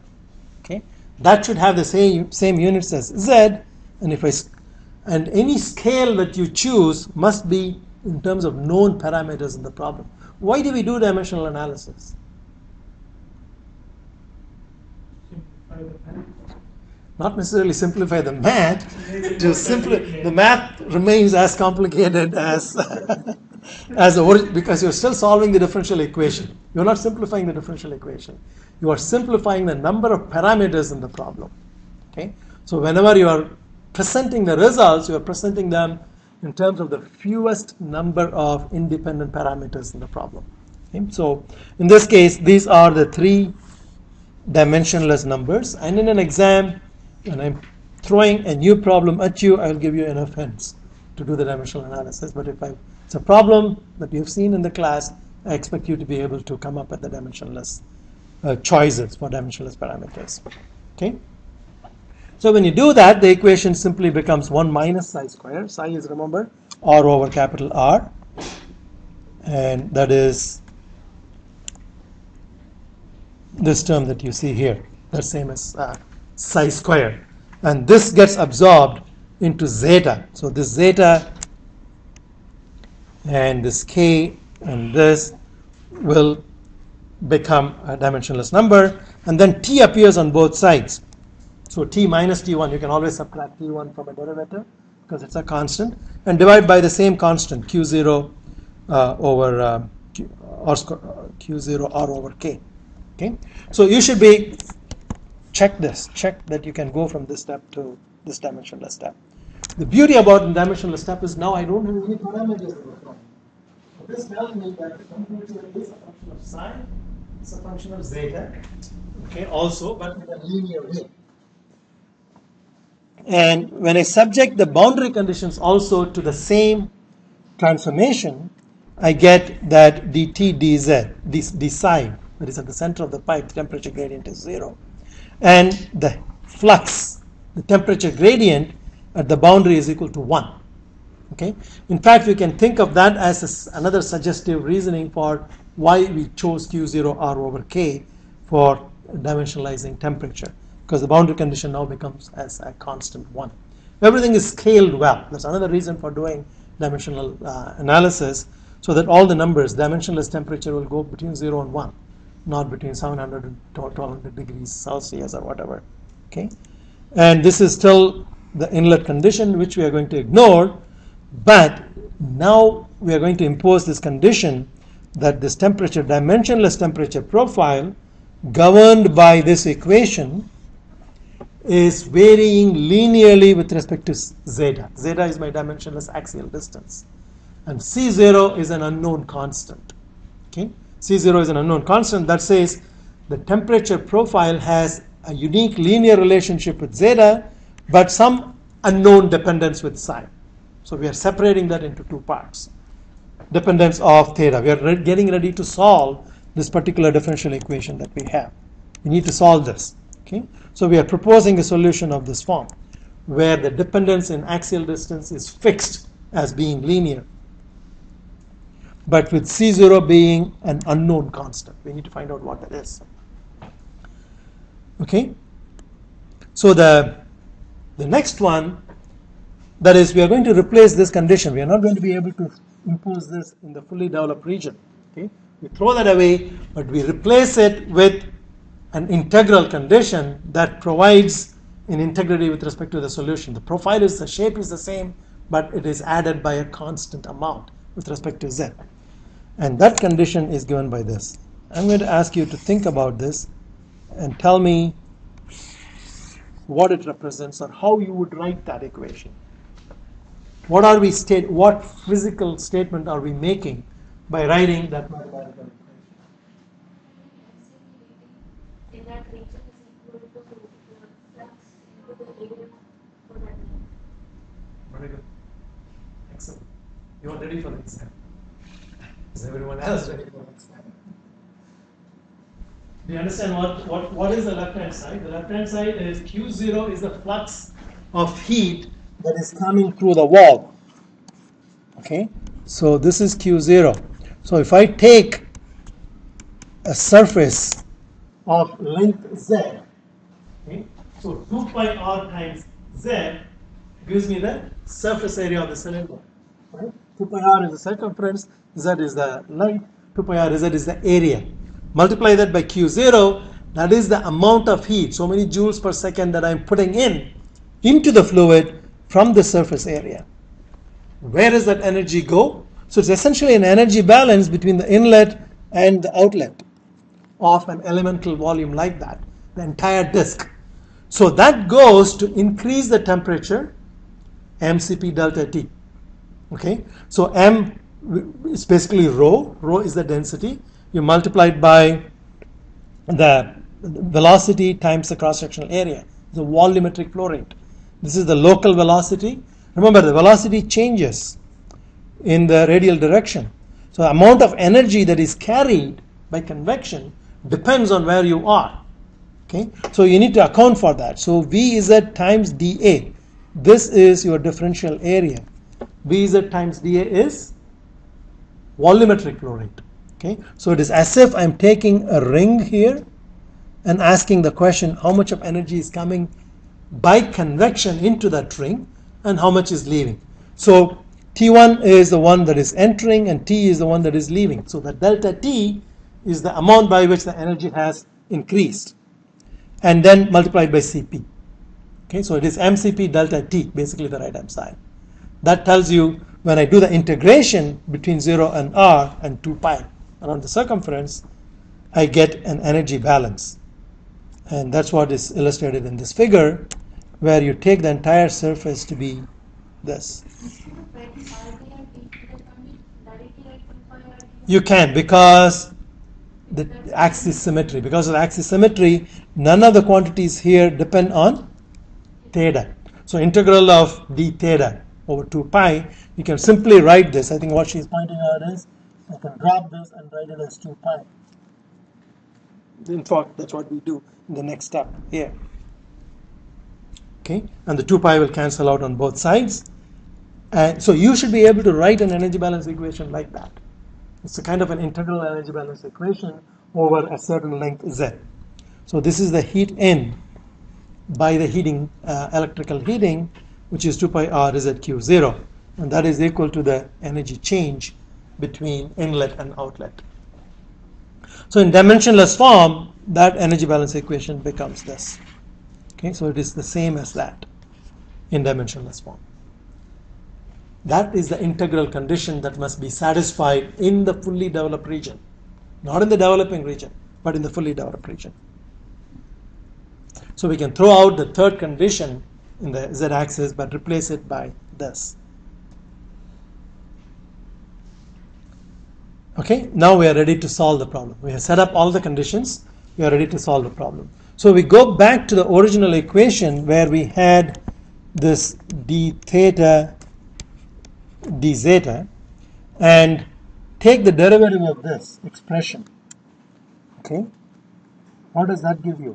Okay, that should have the same units as Z, and any scale that you choose must be in terms of known parameters in the problem. Why do we do dimensional analysis? Not necessarily simplify the math. The math remains as complicated as because you're still solving the differential equation. You're not simplifying the differential equation. You are simplifying the number of parameters in the problem. Okay? So whenever you are presenting the results, you are presenting them in terms of the fewest number of independent parameters in the problem. Okay? So in this case, these are the three dimensionless numbers, and in an exam, when I'm throwing a new problem at you, I'll give you enough hints to do the dimensional analysis. But if it's a problem that you've seen in the class, I expect you to be able to come up with the dimensionless choices for dimensionless parameters. Okay? So when you do that, the equation simply becomes 1 minus psi square. Psi is, remember, R over capital R, and that is this term that you see here. That's same as psi square, and this gets absorbed into zeta. So this zeta and this K and this will become a dimensionless number, and then T appears on both sides. So T minus T1, you can always subtract T1 from a derivative because it's a constant, and divide by the same constant, Q0 over Q0 R over K. Okay, so you should check that you can go from this step to this dimensionless step. The beauty about the dimensionless step is now I don't have any parameters in the problem. This tells me that the temperature is a function of psi, it's a function of zeta, okay, also, but in a linear way. And when I subject the boundary conditions also to the same transformation, I get that dt dz, d psi, that is at the center of the pipe, the temperature gradient is 0. And the flux, the temperature gradient at the boundary is equal to 1. Okay? In fact, you can think of that as another suggestive reasoning for why we chose Q0 R over K for dimensionalizing temperature, because the boundary condition now becomes as a constant 1. Everything is scaled well. That's another reason for doing dimensional analysis, so that all the numbers, dimensionless temperature, will go between 0 and 1, not between 700 and 1200 degrees Celsius or whatever. Okay, and this is still the inlet condition, which we are going to ignore, but now we are going to impose this condition that this temperature, dimensionless temperature profile, governed by this equation, is varying linearly with respect to zeta. Zeta is my dimensionless axial distance, and C0 is an unknown constant. Okay, C0 is an unknown constant. That says the temperature profile has a unique linear relationship with zeta, but some unknown dependence with psi. So we are separating that into two parts. Dependence of theta. We are getting ready to solve this particular differential equation that we have. We need to solve this. Okay? So we are proposing a solution of this form, where the dependence in axial distance is fixed as being linear, but with C0 being an unknown constant. We need to find out what that is. Okay? So the next one, that is, we are going to replace this condition. We are not going to be able to impose this in the fully developed region. Okay? We throw that away, but we replace it with an integral condition that provides an integrity with respect to the solution. The profile is, the shape is the same, but it is added by a constant amount with respect to z. And that condition is given by this. I'm going to ask you to think about this and tell me what it represents or how you would write that equation. What physical statement are we making by writing that mathematical equation? In that region is equal to the flux into the area for that length. Very good. Excellent. You are ready for the exam. Is everyone else ready for the exam? Do you understand what is the left-hand side? The left-hand side is Q0 is the flux of heat that is coming through the wall. Okay? So this is Q0. So if I take a surface of length z, okay, so 2 pi r times z gives me the surface area of the cylinder. Right? 2 pi r is the circumference, z is the length, 2 pi r z is the area. Multiply that by Q0, that is the amount of heat, so many joules per second that I'm putting into the fluid from the surface area. Where does that energy go? So it's essentially an energy balance between the inlet and the outlet of an elemental volume like that, the entire disk. So that goes to increase the temperature, mCp delta T. Okay, so m is basically rho. Rho is the density. You multiply it by the velocity times the cross-sectional area, the volumetric flow rate. This is the local velocity. Remember, the velocity changes in the radial direction. So the amount of energy that is carried by convection depends on where you are. Okay, so you need to account for that. So Vz times dA. This is your differential area. Vz times dA is volumetric flow rate. Okay, so it is as if I'm taking a ring here and asking the question, how much of energy is coming by convection into that ring and how much is leaving. So T1 is the one that is entering and T is the one that is leaving. So the delta T is the amount by which the energy has increased, and then multiplied by Cp. Okay, so it is mCp delta T, basically the right-hand side. That tells you when I do the integration between 0 and r and 2 pi around the circumference, I get an energy balance. And that's what is illustrated in this figure, where you take the entire surface to be this. You can, because the axis symmetry. Because of the axis symmetry, none of the quantities here depend on theta. So integral of d theta over 2 pi, you can simply write this. I think what she's pointing out is, I can drop this and write it as 2 pi. In fact, that's what we do in the next step here. Okay, and the 2 pi will cancel out on both sides. And so you should be able to write an energy balance equation like that. It's a kind of an integral energy balance equation over a certain length z. So this is the heat in by the heating, electrical heating, which is 2 pi r ZQ0, and that is equal to the energy change between inlet and outlet. So in dimensionless form, that energy balance equation becomes this. Okay, so it is the same as that in dimensionless form. That is the integral condition that must be satisfied in the fully developed region, not in the developing region, but in the fully developed region. So we can throw out the third condition in the z-axis, but replace it by this. Okay, now we are ready to solve the problem. We have set up all the conditions. We are ready to solve the problem. So we go back to the original equation where we had this d theta d zeta and take the derivative of this expression. Okay, what does that give you?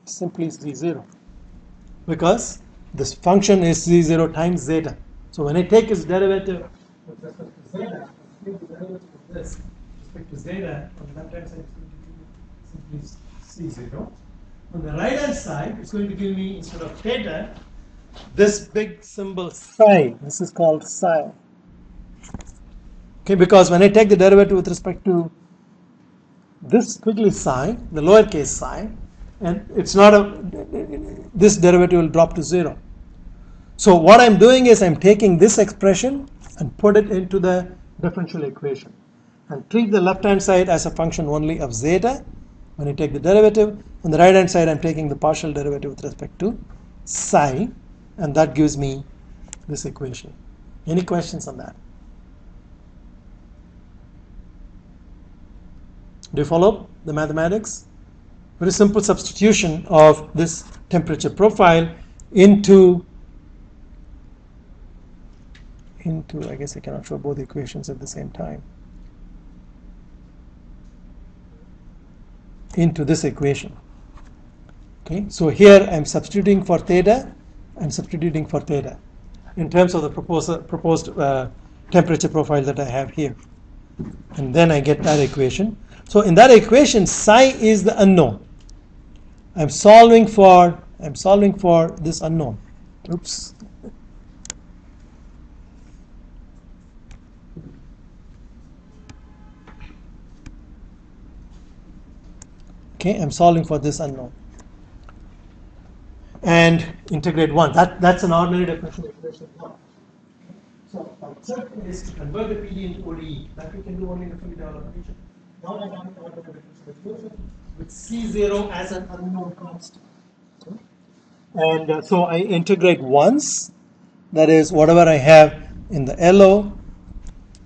Simply z0, because this function is z0 times zeta. So when I take its derivative with respect to zeta, I take the derivative of this with respect to zeta, on the left hand side it's going to give me simply c0. On the right hand side, it's going to give me, instead of theta, this big symbol psi. This is called psi. Okay, because when I take the derivative with respect to this quickly psi, the lowercase psi, and it's not this derivative will drop to 0. So what I'm doing is I'm taking this expression and put it into the differential equation and treat the left hand side as a function only of zeta when I take the derivative. On the right hand side, I'm taking the partial derivative with respect to psi, and that gives me this equation. Any questions on that? Do you follow the mathematics? Very simple substitution of this temperature profile into I guess I cannot show both equations at the same time. Into this equation. Okay, so here I'm substituting for theta. I'm substituting for theta in terms of the proposed temperature profile that I have here, and then I get that equation. So in that equation, psi is the unknown. I'm solving for this unknown. Oops. Okay, I'm solving for this unknown. And integrate 1. That's an ordinary differential equation. So our objective is to convert the PD into ODE. That we can do only in the fully developed region. Now I have to order the differential equation with C0 as an unknown constant. Okay. And so I integrate once, that is whatever I have in the LO,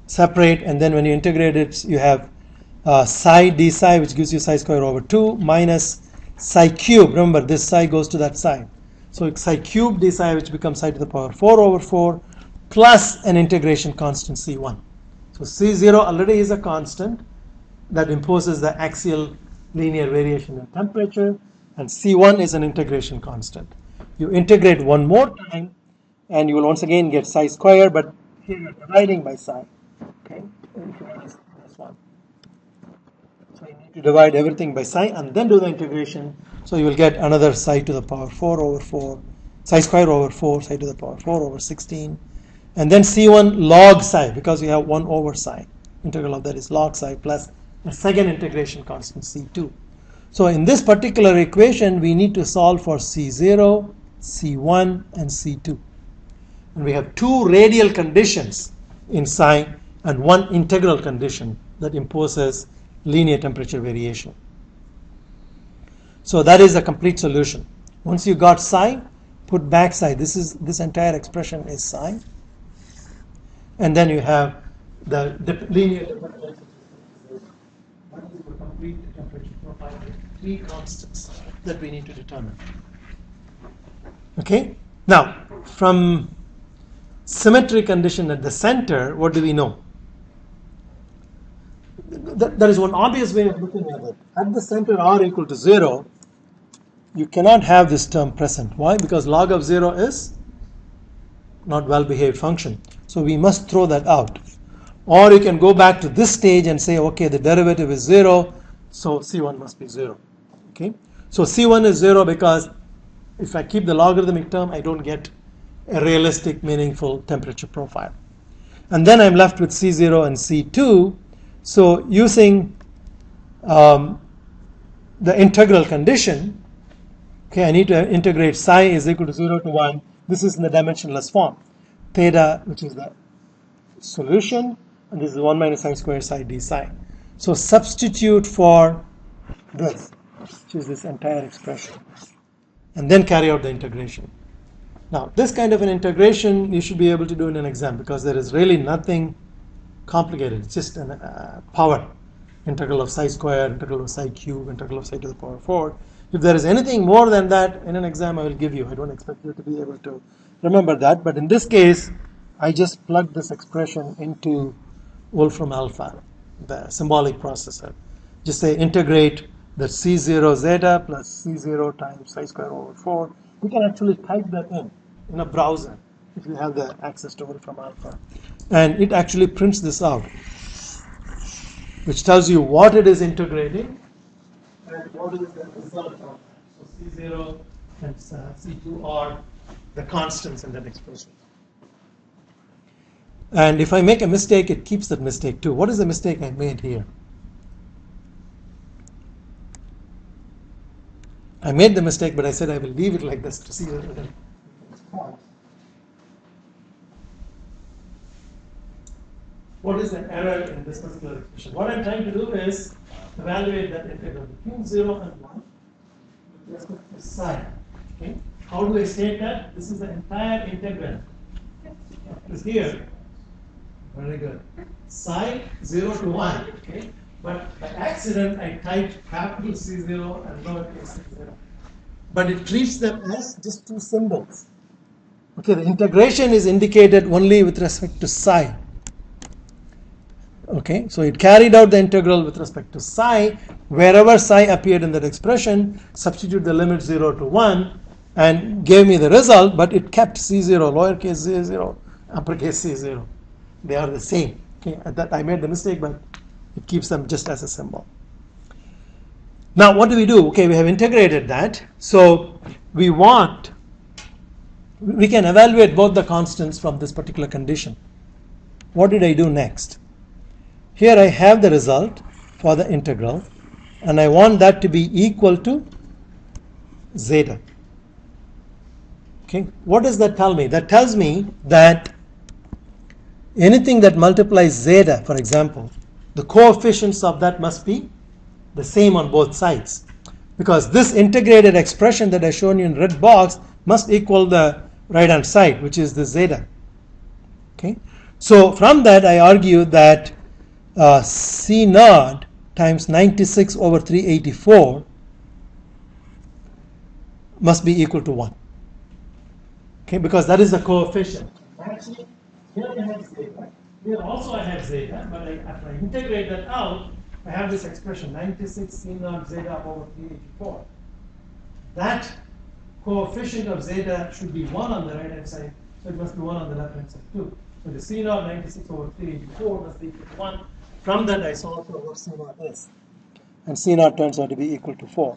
separate, and then when you integrate it, you have psi d psi, which gives you psi square over 2 minus psi cube. Remember, this psi goes to that side. So it's psi cube d psi, which becomes psi to the power 4 over 4, plus an integration constant C1. So C0 already is a constant that imposes the axial linear variation in temperature, and C1 is an integration constant. You integrate one more time, and you will once again get psi square, but here you're dividing by psi. Okay, this one. So you need to divide everything by psi and then do the integration. So you will get another psi to the power 4 over 4, psi square over 4, psi to the power 4 over 16, and then C1 log psi, because you have 1 over psi. Integral of that is log psi plus a second integration constant C2. So in this particular equation, we need to solve for C0, C1, and C2. And we have two radial conditions in psi and one integral condition that imposes linear temperature variation. So that is a complete solution. Once you got psi, put back psi. This entire expression is psi. And then you have the linear temperature. What is the complete temperature profile with 3 constants that we need to determine. Okay? Now, from symmetry condition at the center, what do we know? There is one obvious way of looking at it. At the center r equal to 0, you cannot have this term present. Why? Because log of 0 is not well-behaved function. So we must throw that out. Or you can go back to this stage and say, okay, the derivative is 0, so C1 must be 0. Okay? So C1 is 0 because if I keep the logarithmic term, I don't get a realistic, meaningful temperature profile. And then I'm left with C0 and C2. So using the integral condition, okay, I need to integrate psi is equal to 0 to 1. This is in the dimensionless form. Theta, which is the solution, and this is 1 minus I squared psi d psi. So substitute for this, which is this entire expression, and then carry out the integration. Now, this kind of an integration you should be able to do in an exam because there is really nothing complicated. It's just a power. Integral of psi squared, integral of psi cube, integral of psi to the power 4. If there is anything more than that in an exam, I will give you. I don't expect you to be able to remember that. But in this case, I just plugged this expression into Wolfram alpha, the symbolic processor. Just say integrate the C0 zeta plus C0 times psi squared over 4. You can actually type that in a browser if you have the access to Wolfram alpha. And it actually prints this out, which tells you what it is integrating and what is the result of that. So C0 and C2 are the constants in that expression. And if I make a mistake, it keeps that mistake too. What is the mistake I made here? I made the mistake, but I said I will leave it like this to see whether it responds. What is the error in this particular expression? What I'm trying to do is evaluate that integral between 0 and 1 with respect to psi. Okay? How do I state that? This is the entire integral. It's here. Very good. Psi 0 to 1. Okay? But by accident, I typed capital C0 and lowercase c0. But it treats them as just two symbols. Okay, the integration is indicated only with respect to psi. Okay, so it carried out the integral with respect to psi. Wherever psi appeared in that expression, substitute the limit 0 to 1 and gave me the result, but it kept C0, lowercase c0, uppercase C0. They are the same. Okay, that I made the mistake, but it keeps them just as a symbol. Now, what do we do? Okay, we have integrated that. So we can evaluate both the constants from this particular condition. What did I do next? Here I have the result for the integral, and I want that to be equal to zeta. Okay, what does that tell me? That tells me that anything that multiplies zeta, for example, the coefficients of that must be the same on both sides. Because this integrated expression that I shown you in red box must equal the right hand side, which is the zeta. Okay, so from that I argue that C naught times 96 over 384 must be equal to 1. Okay, because that is the coefficient. Actually, here I have zeta. Here also I have zeta, but after I integrate that out, I have this expression 96 C naught zeta over 384. That coefficient of zeta should be 1 on the right hand side, so it must be 1 on the left hand side too. So the C naught 96 over 384 must be equal to 1. From that I solve for what C naught is. And C naught turns out to be equal to 4.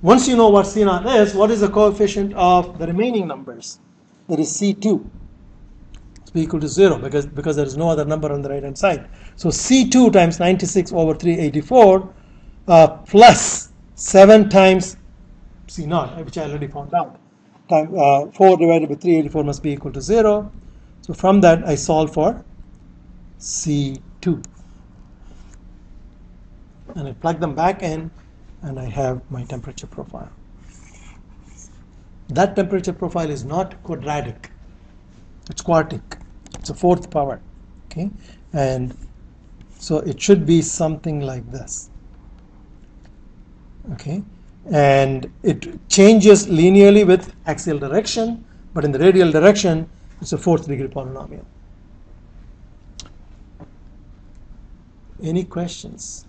Once you know what C naught is, what is the coefficient of the remaining numbers? That is C2. It's equal to 0 because there is no other number on the right hand side. So C2 times 96 over 384 plus 7 times C naught, which I already found out. 4 divided by 384 must be equal to 0. So from that I solve for C2. And I plug them back in, and I have my temperature profile. That temperature profile is not quadratic. It's quartic. It's a fourth power. Okay, and so it should be something like this. Okay, and it changes linearly with axial direction, but in the radial direction, it's a fourth degree polynomial. Any questions?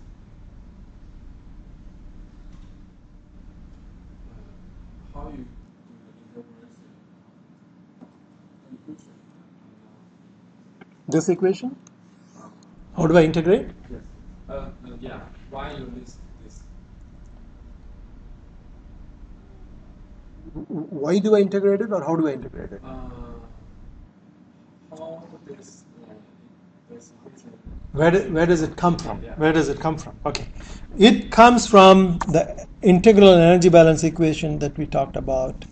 How you do the integration? This equation? How do I integrate? Yes. Yeah. Why you list this? Why do I integrate it, or how do I integrate it? How this equation? Where does it come from? Yeah. Where does it come from? Okay. It comes from the integral energy balance equation that we talked about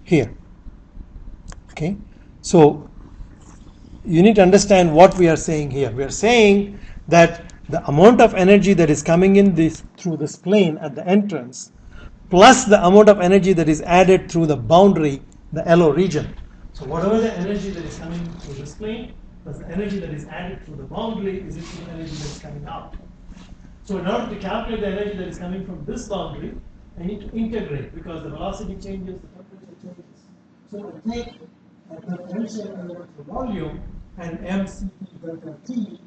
here. Okay. So you need to understand what we are saying here. We are saying that the amount of energy that is coming in through this plane at the entrance, plus the amount of energy that is added through the boundary, the LO region. So whatever the energy that is coming through this plane, plus the energy that is added through the boundary is equal to the energy that is coming out. So in order to calculate the energy that is coming from this boundary, I need to integrate, because the velocity changes, the temperature changes. So I take the potential element of the volume, and mCp delta T,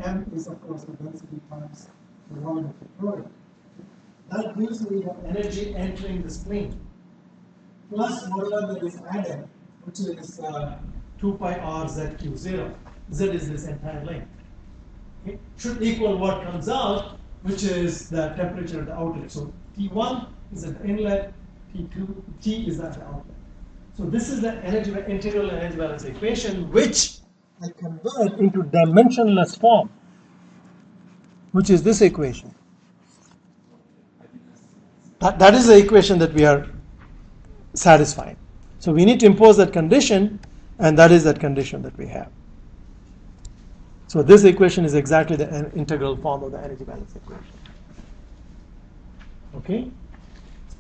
m is of course the density times the volume of the fluid. That gives me the energy entering this plane, plus whatever that is added, which is 2 pi r zq0. Z is this entire length. Okay? Should equal what comes out, which is the temperature at the outlet. So T1 is at the inlet, T2, T is at the outlet. So this is the integral energy balance equation, which I convert into dimensionless form, which is this equation. That is the equation that we are satisfying. So we need to impose that condition, and that is that condition that we have. So this equation is exactly the integral form of the energy balance equation. Okay?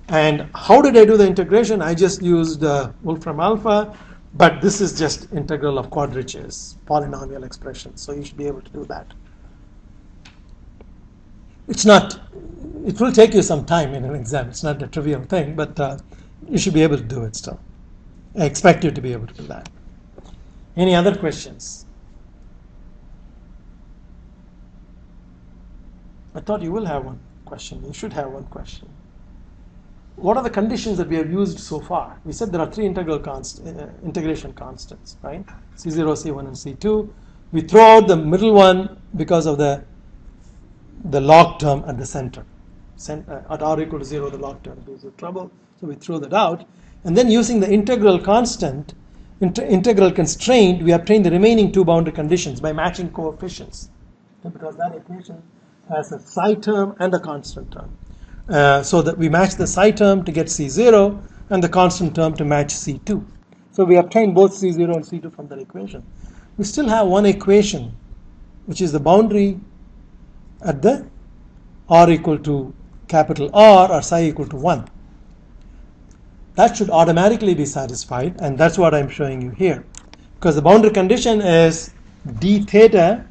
And how did I do the integration? I just used Wolfram alpha, but this is just integral of quadratures, polynomial expressions. So you should be able to do that. It's not, it will take you some time in an exam. It's not a trivial thing, but you should be able to do it still. I expect you to be able to do that. Any other questions? I thought you will have one question. You should have one question. What are the conditions that we have used so far? We said there are three integration constants, right? C0, C1, and C2. We throw out the middle one because of the log term at the center. At r equal to 0, the log term gives you trouble, so we throw that out. And then using the integral constant, integral constraint, we obtain the remaining two boundary conditions by matching coefficients. Because that equation has a psi term and a constant term. So that we match the psi term to get C0 and the constant term to match C2. So we obtain both C0 and C2 from that equation. We still have one equation, which is the boundary at the r equal to capital R or psi equal to 1. That should automatically be satisfied, and that's what I'm showing you here. Because the boundary condition is d theta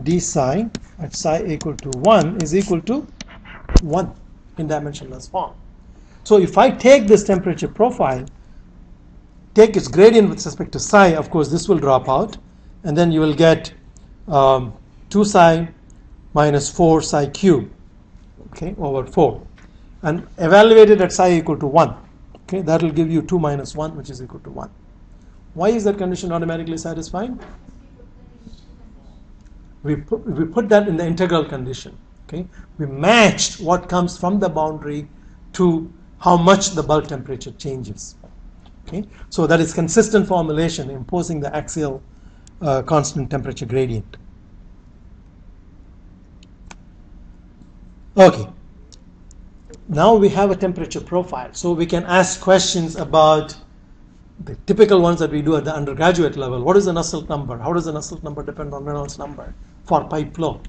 d psi at psi equal to 1 is equal to 1 in dimensionless form. So if I take this temperature profile, take its gradient with respect to psi, of course this will drop out, and then you will get 2 psi minus 4 psi cube, okay, over 4. And evaluated at psi equal to 1. Okay, that will give you 2 minus 1, which is equal to 1. Why is that condition automatically satisfied? We put that in the integral condition. Okay, we matched what comes from the boundary to how much the bulk temperature changes. Okay, so that is consistent formulation imposing the axial constant temperature gradient. Okay, now we have a temperature profile, so we can ask questions about the typical ones that we do at the undergraduate level. What is the Nusselt number? How does the Nusselt number depend on Reynolds number for pipe flow?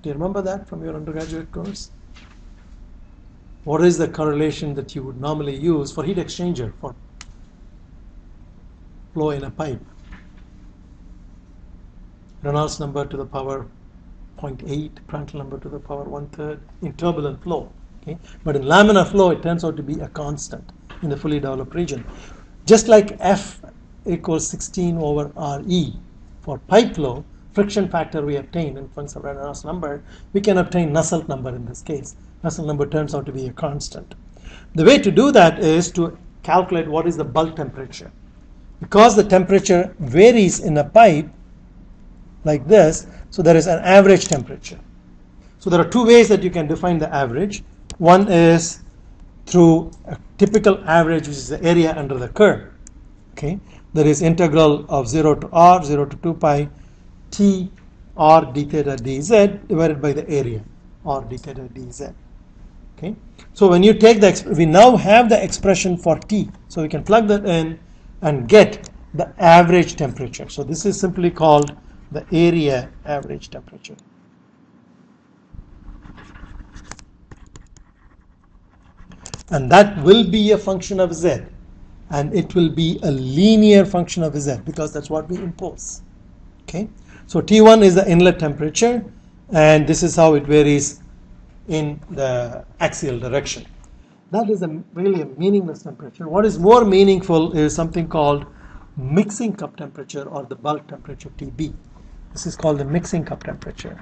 Do you remember that from your undergraduate course? What is the correlation that you would normally use for heat exchanger for flow in a pipe? Reynolds number to the power 0.8, Prandtl number to the power 1/3 in turbulent flow. Okay? But in laminar flow, it turns out to be a constant in the fully developed region. Just like F equals 16 over RE for pipe flow, friction factor we obtain in terms of Reynolds number, we can obtain Nusselt number in this case. Nusselt number turns out to be a constant. The way to do that is to calculate what is the bulk temperature. because the temperature varies in a pipe like this, so there is an average temperature. So there are two ways that you can define the average. One is through a typical average, which is the area under the curve. Okay, there is integral of 0 to r, 0 to 2 pi t r d theta dz divided by the area r d theta dz. Okay, so when you take the, we now have the expression for T, so we can plug that in and get the average temperature. So this is simply called the area average temperature. And that will be a function of Z, and it will be a linear function of Z because that's what we impose. Okay, so T1 is the inlet temperature, and this is how it varies in the axial direction. That is really a meaningless temperature. What is more meaningful is something called mixing cup temperature, or the bulk temperature, TB. This is called the mixing cup temperature.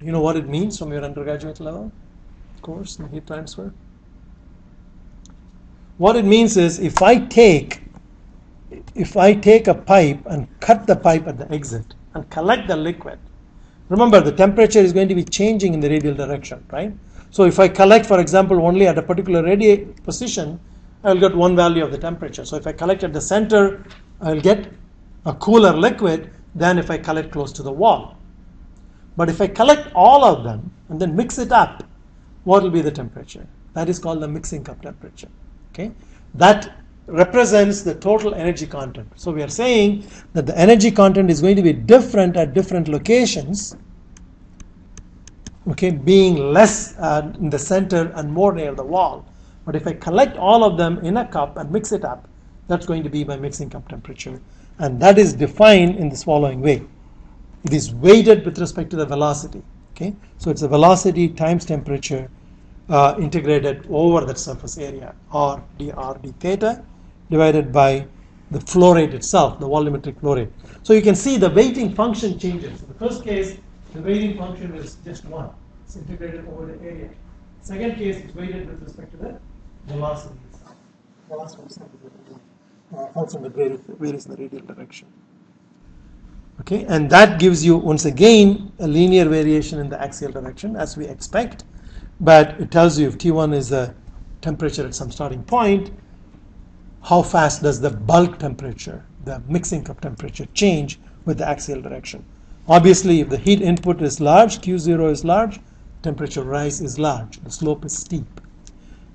You know what it means from your undergraduate level course in heat transfer? What it means is if I take a pipe and cut the pipe at the exit and collect the liquid, remember the temperature is going to be changing in the radial direction, right? So if I collect, for example, only at a particular radial position, I will get one value of the temperature. So if I collect at the center, I will get a cooler liquid than if I collect close to the wall. But if I collect all of them and then mix it up, what will be the temperature? That is called the mixing cup temperature. Okay, that represents the total energy content. So we are saying that the energy content is going to be different at different locations, okay, being less in the center and more near the wall. But if I collect all of them in a cup and mix it up, that's going to be my mixing cup temperature. And that is defined in this following way. It is weighted with respect to the velocity. Okay, so it's the velocity times temperature integrated over that surface area, r dr d theta, divided by the flow rate itself, the volumetric flow rate. So you can see the weighting function changes. In the first case, the weighting function is just 1. It's integrated over the area. Second case, it's weighted with respect to the velocity itself. Velocity itself also varies in the radial direction. Okay, and that gives you, once again, a linear variation in the axial direction, as we expect. But it tells you if T1 is a temperature at some starting point, how fast does the bulk temperature, the mixing cup temperature, change with the axial direction. Obviously, if the heat input is large, Q0 is large, temperature rise is large, the slope is steep.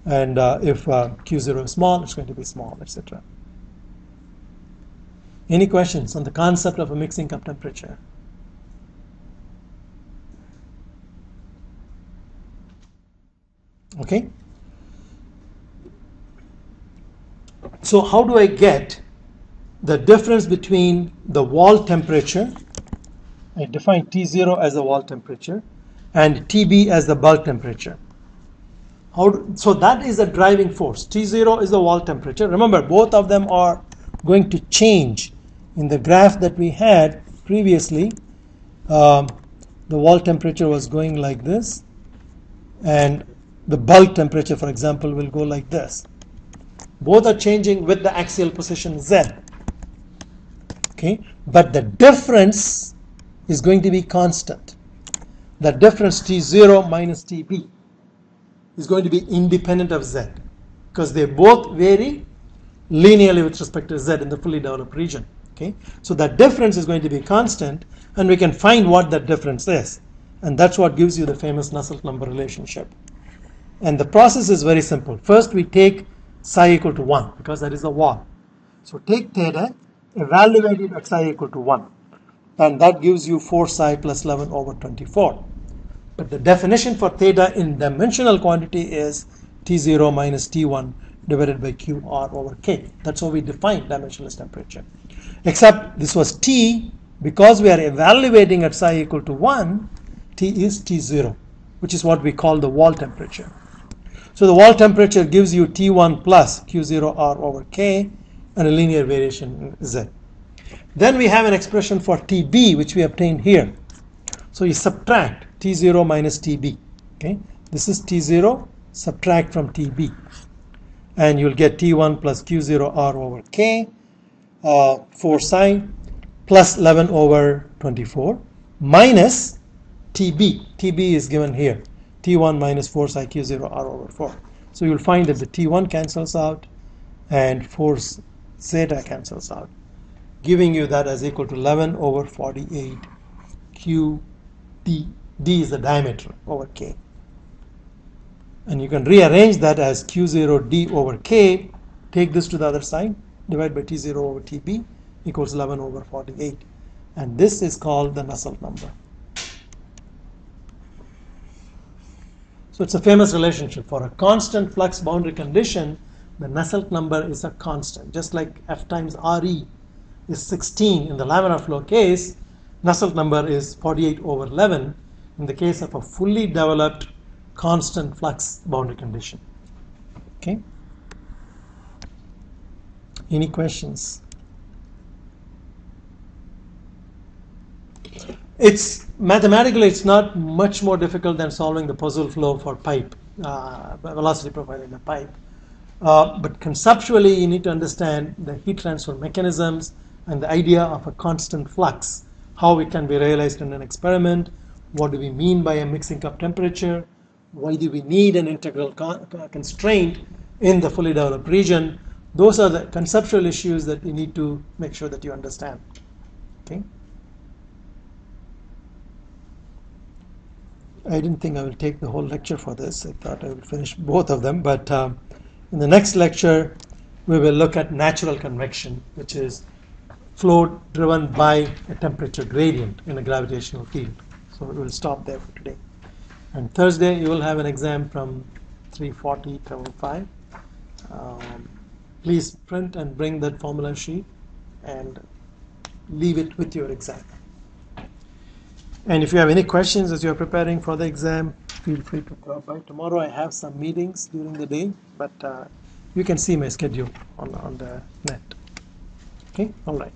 And if Q0 is small, it's going to be small, etc. Any questions on the concept of a mixing cup temperature? Okay. So how do I get the difference between the wall temperature? I define T0 as the wall temperature and TB as the bulk temperature. So that is the driving force. T0 is the wall temperature. Remember, both of them are going to change. In the graph that we had previously, the wall temperature was going like this, and the bulk temperature, for example, will go like this. Both are changing with the axial position Z. Okay, but the difference is going to be constant. The difference T0 minus TB is going to be independent of Z, because they both vary linearly with respect to Z in the fully developed region. Okay, so that difference is going to be constant, and we can find what that difference is, and that's what gives you the famous Nusselt number relationship. And the process is very simple. First, we take psi equal to 1, because that is the wall. So take theta, evaluate it at psi equal to 1, and that gives you 4 psi plus 11 over 24. But the definition for theta in dimensional quantity is T0 minus T1 divided by QR over K. That's how we define dimensionless temperature. Except this was T, because we are evaluating at psi equal to 1, T is T0, which is what we call the wall temperature. So the wall temperature gives you T1 plus Q0R over K and a linear variation in Z. Then we have an expression for TB, which we obtained here. So you subtract T0 minus TB. Okay, this is T0, subtract from TB. and you'll get T1 plus Q0R over K, 4 psi, plus 11 over 24, minus TB. TB is given here, T1 minus 4 psi Q0R over 4. So you'll find that the T1 cancels out and 4 zeta cancels out, giving you that as equal to 11 over 48 Q D. D is the diameter over K. And you can rearrange that as Q0D over K, take this to the other side, divide by T0 over TB equals 11 over 48. And this is called the Nusselt number. So it's a famous relationship. For a constant flux boundary condition, the Nusselt number is a constant. Just like F times RE is 16 in the laminar flow case, Nusselt number is 48 over 11 in the case of a fully developed constant flux boundary condition. Okay? Any questions? It's mathematically, it's not much more difficult than solving the Puzzle flow for pipe, velocity profile in a pipe. But conceptually, you need to understand the heat transfer mechanisms and the idea of a constant flux, how it can be realized in an experiment, what do we mean by a mixing cup temperature, why do we need an integral constraint in the fully developed region. Those are the conceptual issues that you need to make sure that you understand. Okay? I didn't think I will take the whole lecture for this. I thought I would finish both of them, but in the next lecture we will look at natural convection, which is flow driven by a temperature gradient in a gravitational field. So we will stop there for today. And Thursday you will have an exam from 3:40 till 5. Please print and bring that formula sheet and leave it with your exam. And if you have any questions as you are preparing for the exam, feel free to drop by. Tomorrow I have some meetings during the day, but you can see my schedule on the net. Okay, all right.